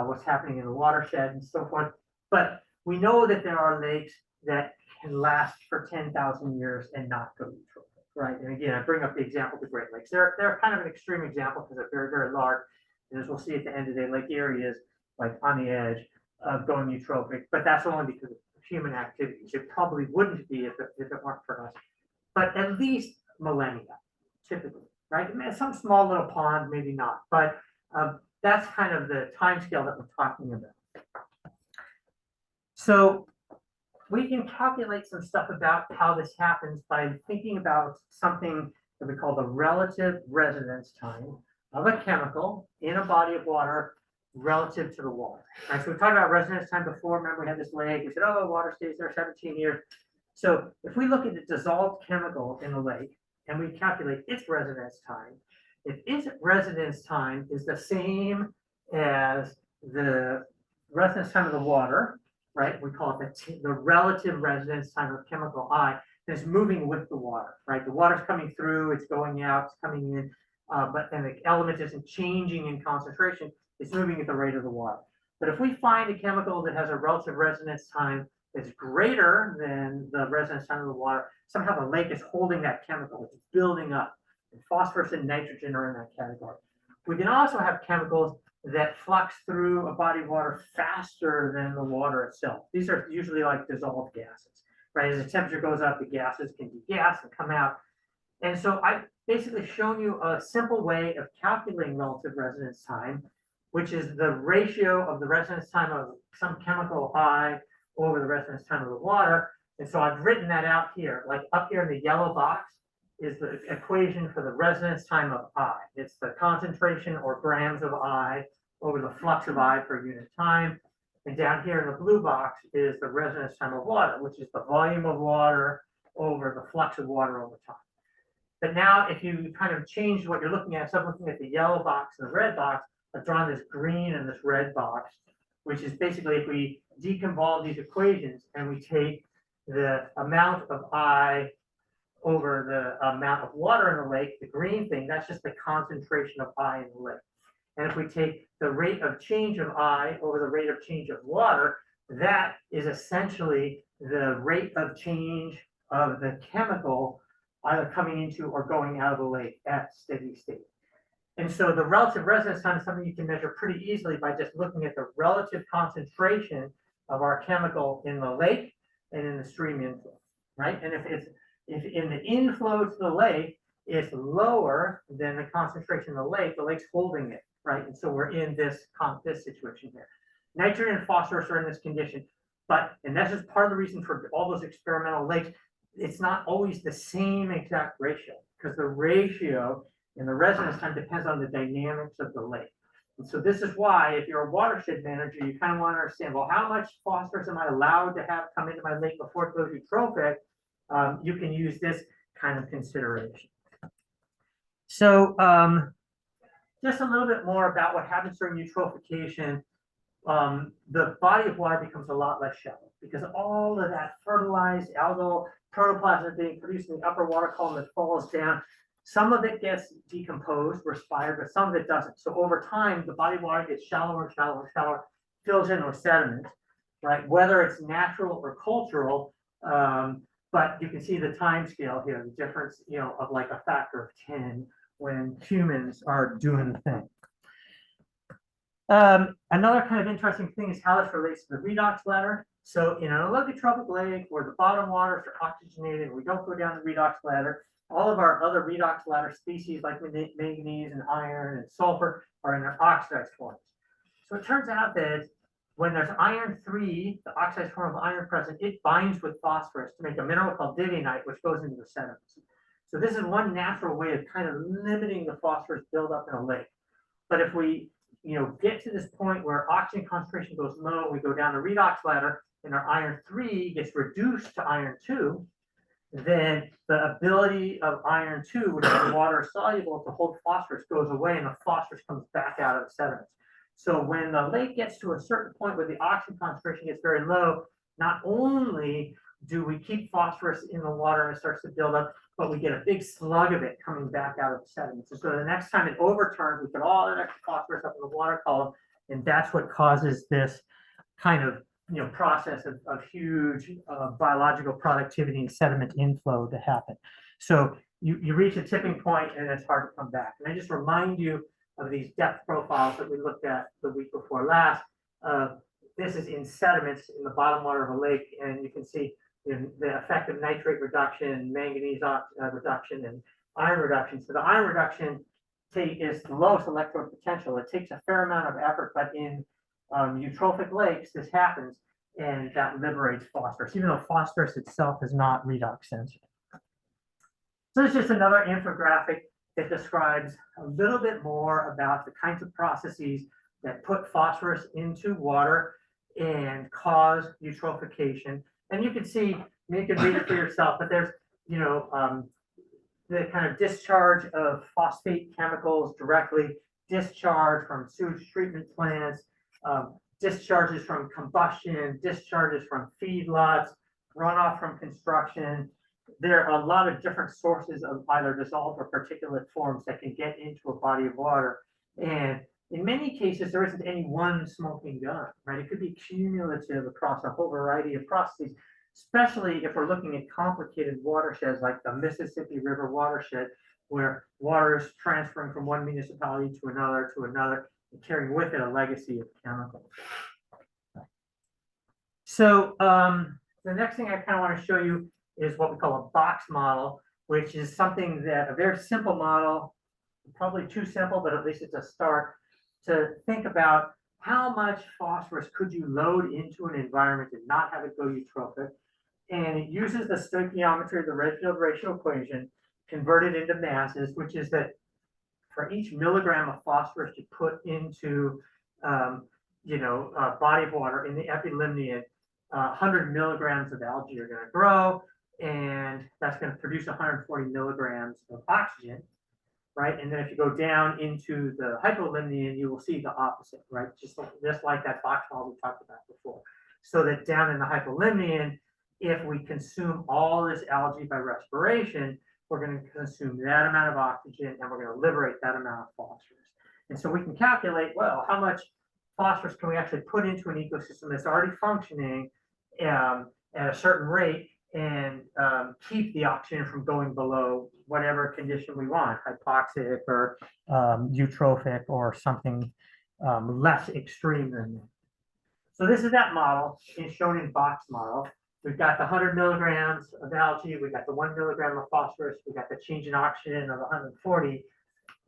what's happening in the watershed and so forth? But we know that there are lakes that can last for 10,000 years and not go eutrophic, right? And again, I bring up the example of the Great Lakes. They're kind of an extreme example because they're very, very large. And as we'll see at the end of the day, Lake Erie is like on the edge of going eutrophic, but that's only because of human activities. It probably wouldn't be if it weren't for us. But at least millennia, typically, right? Some small little pond, maybe not, but that's kind of the time scale that we're talking about. So we can calculate some stuff about how this happens by thinking about something that we call the relative residence time of a chemical in a body of water relative to the water. Right, so we talked about residence time before. Remember, we had this lake. We said, oh, water stays there 17 years. So if we look at the dissolved chemical in the lake and we calculate its residence time, if its residence time is the same as the residence time of the water, right? We call it the relative residence time of chemical I, is moving with the water, right? The water's coming through, it's going out, it's coming in, and the element isn't changing in concentration. It's moving at the rate of the water. But if we find a chemical that has a relative residence time that's greater than the residence time of the water, somehow the lake is holding that chemical, it's building up. And phosphorus and nitrogen are in that category. We can also have chemicals that flux through a body of water faster than the water itself. These are usually like dissolved gases, right? As the temperature goes up, the gases can degas and come out. And so I've basically shown you a simple way of calculating relative residence time, which is the ratio of the residence time of some chemical I over the residence time of the water. And so I've written that out here. Like up here in the yellow box is the equation for the residence time of I. It's the concentration or grams of I over the flux of I per unit time. And down here in the blue box is the residence time of water, which is the volume of water over the flux of water over time. But now if you kind of change what you're looking at, instead of looking at the yellow box and the red box, I've drawn this green and this red box, which is basically if we deconvolve these equations and we take the amount of I over the amount of water in the lake, the green thing, that's just the concentration of I in the lake. And if we take the rate of change of I over the rate of change of water, that is essentially the rate of change of the chemical either coming into or going out of the lake at steady state. And so the relative residence time is something you can measure pretty easily by just looking at the relative concentration of our chemical in the lake and in the stream inflow, right? And if in the inflow to the lake is lower than the concentration in the lake's holding it, right? And so we're in this situation here. Nitrogen and phosphorus are in this condition, and that's just part of the reason for all those experimental lakes. It's not always the same exact ratio because the ratio in the residence time depends on the dynamics of the lake. And so this is why if you're a watershed manager, you kind of want to understand, well, how much phosphorus am I allowed to have come into my lake before it goes eutrophic? You can use this kind of consideration. So just a little bit more about what happens during eutrophication. The body of water becomes a lot less shallow because all of that fertilized algal protoplasm being produced in the upper water column that falls down. Some of it gets decomposed, respired, but some of it doesn't. So over time, the body of water gets shallower and shallower and shallower, fills in with sediment, right? Whether it's natural or cultural, but you can see the time scale here, the difference, of like a factor of 10 when humans are doing the thing. Another kind of interesting thing is how this relates to the redox ladder. So in an allogatrophic lake where the bottom waters are oxygenated, we don't go down the redox ladder. All of our other redox ladder species like manganese and iron and sulfur are in their oxidized forms. So it turns out that when there's iron 3, the oxidized form of iron present, it binds with phosphorus to make a mineral called divianite, which goes into the sediments. So this is one natural way of kind of limiting the phosphorus buildup in a lake. But if we get to this point where oxygen concentration goes low, we go down the redox ladder and our iron 3 gets reduced to iron 2, then the ability of iron 2, which is water soluble to hold phosphorus, goes away and the phosphorus comes back out of the sediments. So when the lake gets to a certain point where the oxygen concentration gets very low, not only do we keep phosphorus in the water and it starts to build up, but we get a big slug of it coming back out of the sediments. And so the next time it overturns, we put all that extra phosphorus up in the water column, and that's what causes this kind of process of huge biological productivity and sediment inflow to happen. So you reach a tipping point and it's hard to come back. And I just remind you of these depth profiles that we looked at the week before last. This is in sediments in the bottom water of a lake, and you can see the effect of nitrate reduction, manganese reduction, and iron reduction. So the iron reduction is the lowest electrode potential. It takes a fair amount of effort, but in eutrophic lakes, this happens, and that liberates phosphorus, even though phosphorus itself is not redox sensitive. So it's just another infographic that describes a little bit more about the kinds of processes that put phosphorus into water and cause eutrophication. And you can see, you can read it for yourself, but there's, the kind of discharge of phosphate chemicals directly, discharge from sewage treatment plants, discharges from combustion, discharges from feedlots, runoff from construction. There are a lot of different sources of either dissolved or particulate forms that can get into a body of water. And in many cases, there isn't any one smoking gun, right? It could be cumulative across a whole variety of processes, especially if we're looking at complicated watersheds like the Mississippi River watershed, where water is transferring from one municipality to another, and carrying with it a legacy of chemicals. So the next thing I kind of want to show you is what we call a box model, which is something that a very simple model, probably too simple, but at least it's a start to think about how much phosphorus could you load into an environment and not have it go eutrophic. And it uses the stoichiometry of the Redfield ratio equation, converted into masses, which is that for each milligram of phosphorus you put into body of water in the epilimnion, 100 milligrams of algae are going to grow, and that's going to produce 140 milligrams of oxygen, right? And then if you go down into the hypolimnion, you will see the opposite, right? Just like that box model we talked about before. So that down in the hypolimnion, if we consume all this algae by respiration, we're going to consume that amount of oxygen and we're going to liberate that amount of phosphorus. And so we can calculate, well, how much phosphorus can we actually put into an ecosystem that's already functioning at a certain rate and keep the oxygen from going below whatever condition we want, hypoxic or eutrophic or something less extreme than that. So this is that model. It's shown in box model. We've got the 100 milligrams of algae. We've got the 1 milligram of phosphorus. We've got the change in oxygen of 140.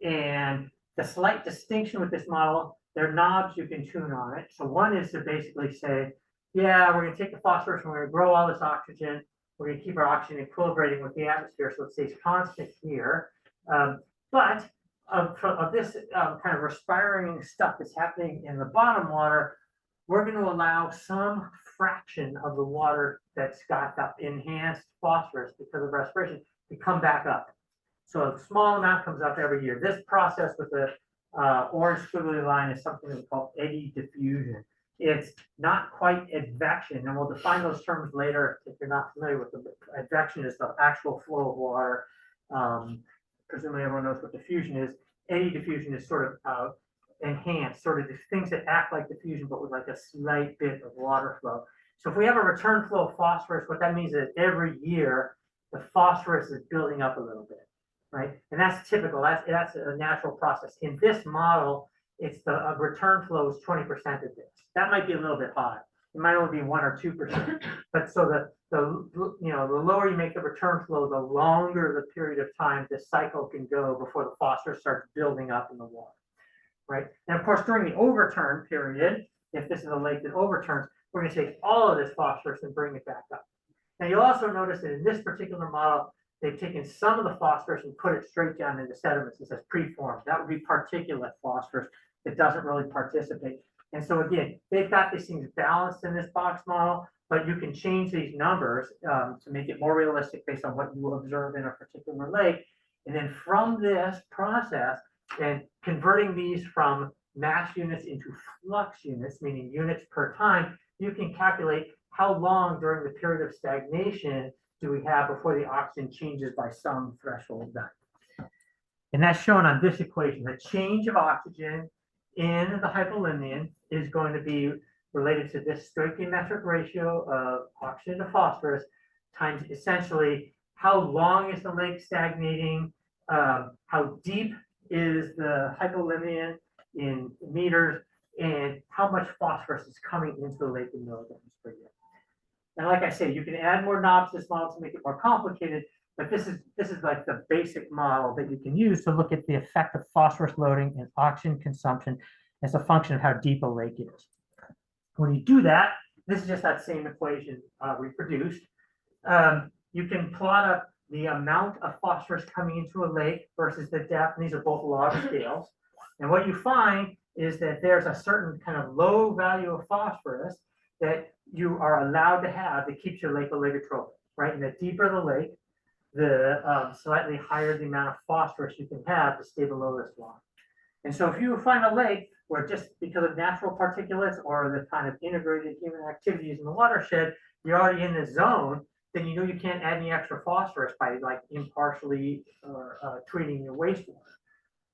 And the slight distinction with this model, there are knobs you can tune on it. So one is to basically say, yeah, we're going to take the phosphorus and we're going to grow all this oxygen. We're going to keep our oxygen equilibrating with the atmosphere so it stays constant here. But of this kind of respiring stuff that's happening in the bottom water, we're going to allow some fraction of the water that's got that enhanced phosphorus because of respiration to come back up. So a small amount comes up every year. This process with the orange squiggly line is something that's called eddy diffusion. It's not quite advection, and we'll define those terms later if you're not familiar with them. Advection is the actual flow of water. Presumably everyone knows what diffusion is. Eddy diffusion is sort of enhanced, sort of the things that act like diffusion, but with like a slight bit of water flow. So if we have a return flow of phosphorus, what that means is that every year the phosphorus is building up a little bit, right? And that's typical. That's a natural process. In this model, it's the return flow is 20% of this. That might be a little bit high. It might only be 1 or 2%. But so the lower you make the return flow, the longer the period of time this cycle can go before the phosphorus starts building up in the water. Right? And of course, during the overturn period, if this is a lake that overturns, we're going to take all of this phosphorus and bring it back up. Now, you'll also notice that in this particular model, they've taken some of the phosphorus and put it straight down into sediments. It says preformed. That would be particulate phosphorus that doesn't really participate. And so again, they've got these things balanced in this box model, but you can change these numbers to make it more realistic based on what you observe in a particular lake. And then from this process, and converting these from mass units into flux units, meaning units per time, you can calculate how long during the period of stagnation do we have before the oxygen changes by some threshold value. And that's shown on this equation. The change of oxygen in the hypolimnion is going to be related to this stoichiometric ratio of oxygen to phosphorus times essentially how long is the lake stagnating, how deep is the hypolimnion in meters, and how much phosphorus is coming into the lake in milligrams per year. And like I say, you can add more knobs to this model to make it more complicated, but this is like the basic model that you can use to look at the effect of phosphorus loading and oxygen consumption as a function of how deep a lake is. When you do that, this is just that same equation reproduced. You can plot up the amount of phosphorus coming into a lake versus the depth, and these are both log scales. And what you find is that there's a certain kind of low value of phosphorus that you are allowed to have that keeps your lake oligotrophic, right? And the deeper the lake, the slightly higher the amount of phosphorus you can have to stay below this line. And so if you find a lake where just because of natural particulates or the kind of integrated human activities in the watershed, you're already in this zone, then you know you can't add any extra phosphorus by like impartially treating your wastewater.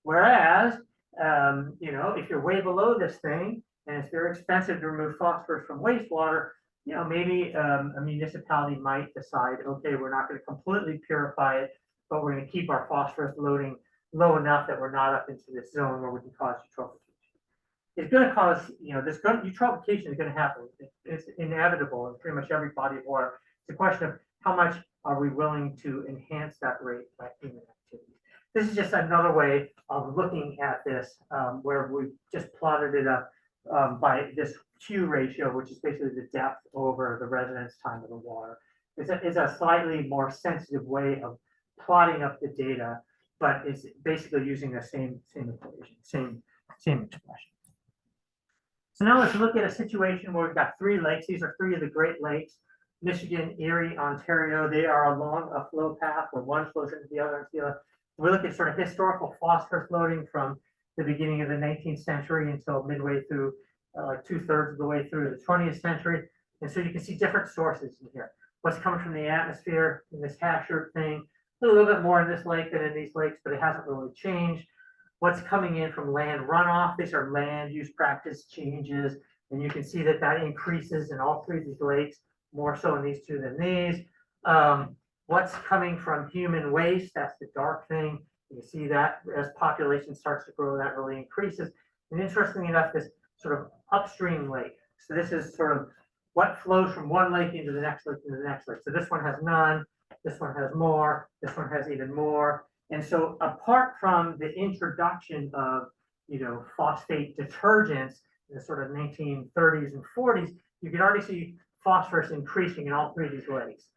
Whereas, if you're way below this thing and it's very expensive to remove phosphorus from wastewater, maybe a municipality might decide, okay, we're not going to completely purify it, but we're going to keep our phosphorus loading low enough that we're not up into this zone where we can cause eutrophication. It's going to cause, eutrophication is going to happen. It's inevitable in pretty much every body of water. It's a question of how much are we willing to enhance that rate by human activities. This is just another way of looking at this, where we just plotted it up by this Q ratio, which is basically the depth over the residence time of the water. It's a slightly more sensitive way of plotting up the data, but it's basically using the same equation, same expression. So now let's look at a situation where we've got three lakes. These are three of the Great Lakes, Michigan, Erie, Ontario. They are along a flow path where one flows into the other. We look at sort of historical phosphorus loading from the beginning of the 19th century until midway through, like 2/3 of the way through the 20th century. And so you can see different sources in here. What's coming from the atmosphere in this hash-shirt thing, a little bit more in this lake than in these lakes, but it hasn't really changed. What's coming in from land runoff, these are land use practice changes. And you can see that that increases in all three of these lakes, more so in these two than these. What's coming from human waste, that's the dark thing. You can see that as population starts to grow, that really increases. And interestingly enough, this sort of upstream lake. So this is sort of what flows from one lake into the next lake into the next lake. So this one has none, this one has more, this one has even more. And so apart from the introduction of, phosphate detergents in the sort of 1930s and 40s, you can already see phosphorus increasing in all three of these lakes.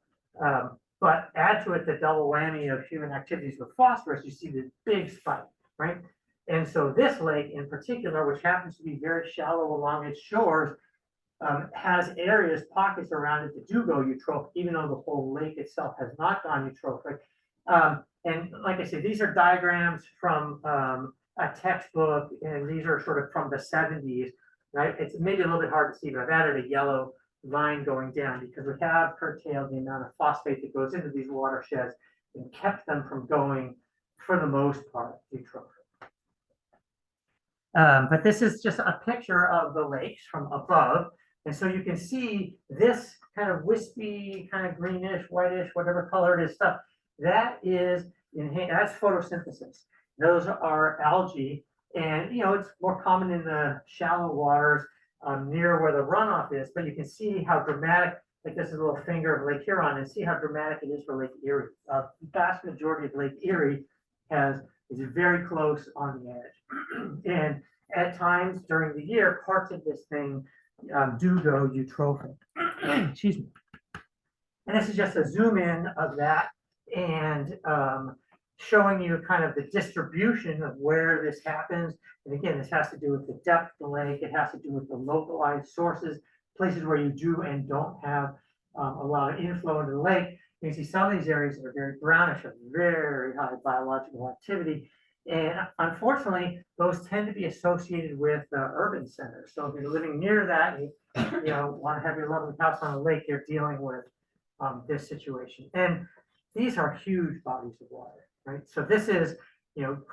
But add to it the double whammy of human activities with phosphorus, you see the big spike, right? And so this lake in particular, which happens to be very shallow along its shores, has areas, pockets around it that do go eutrophic, even though the whole lake itself has not gone eutrophic. And like I said, these are diagrams from a textbook, and these are sort of from the 70s, right? It's maybe a little bit hard to see, but I've added a yellow line going down because we have curtailed the amount of phosphate that goes into these watersheds and kept them from going, for the most part, eutrophic. But this is just a picture of the lakes from above. And so you can see this kind of wispy, kind of greenish, whitish, whatever color it is stuff. That is, that's photosynthesis. Those are algae. And, it's more common in the shallow waters near where the runoff is. But you can see how dramatic, like this is a little finger of Lake Huron, and see how dramatic it is for Lake Erie. The vast majority of Lake Erie is very close on the edge. And at times during the year, parts of this thing do go eutrophic. Excuse me. And this is just a zoom in of that and showing you kind of the distribution of where this happens. And again, this has to do with the depth of the lake. It has to do with the localized sources, places where you do and don't have a lot of inflow into the lake. You can see some of these areas that are very brownish, have very high biological activity. And unfortunately, those tend to be associated with urban centers. So if you're living near that, and you want to have your lovely house on a lake, you're dealing with this situation. And these are huge bodies of water, right? So this is,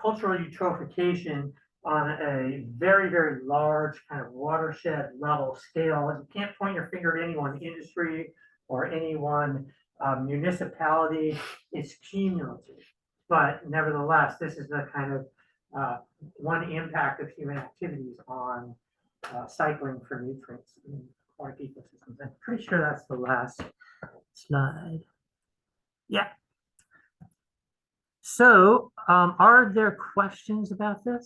cultural eutrophication on a very, very large kind of watershed level scale. And you can't point your finger at any one industry or any one municipality. It's cumulative. But nevertheless, this is the kind of one impact of human activities on cycling for nutrients in aquatic ecosystems. I'm pretty sure that's the last slide. Yeah. So are there questions about this?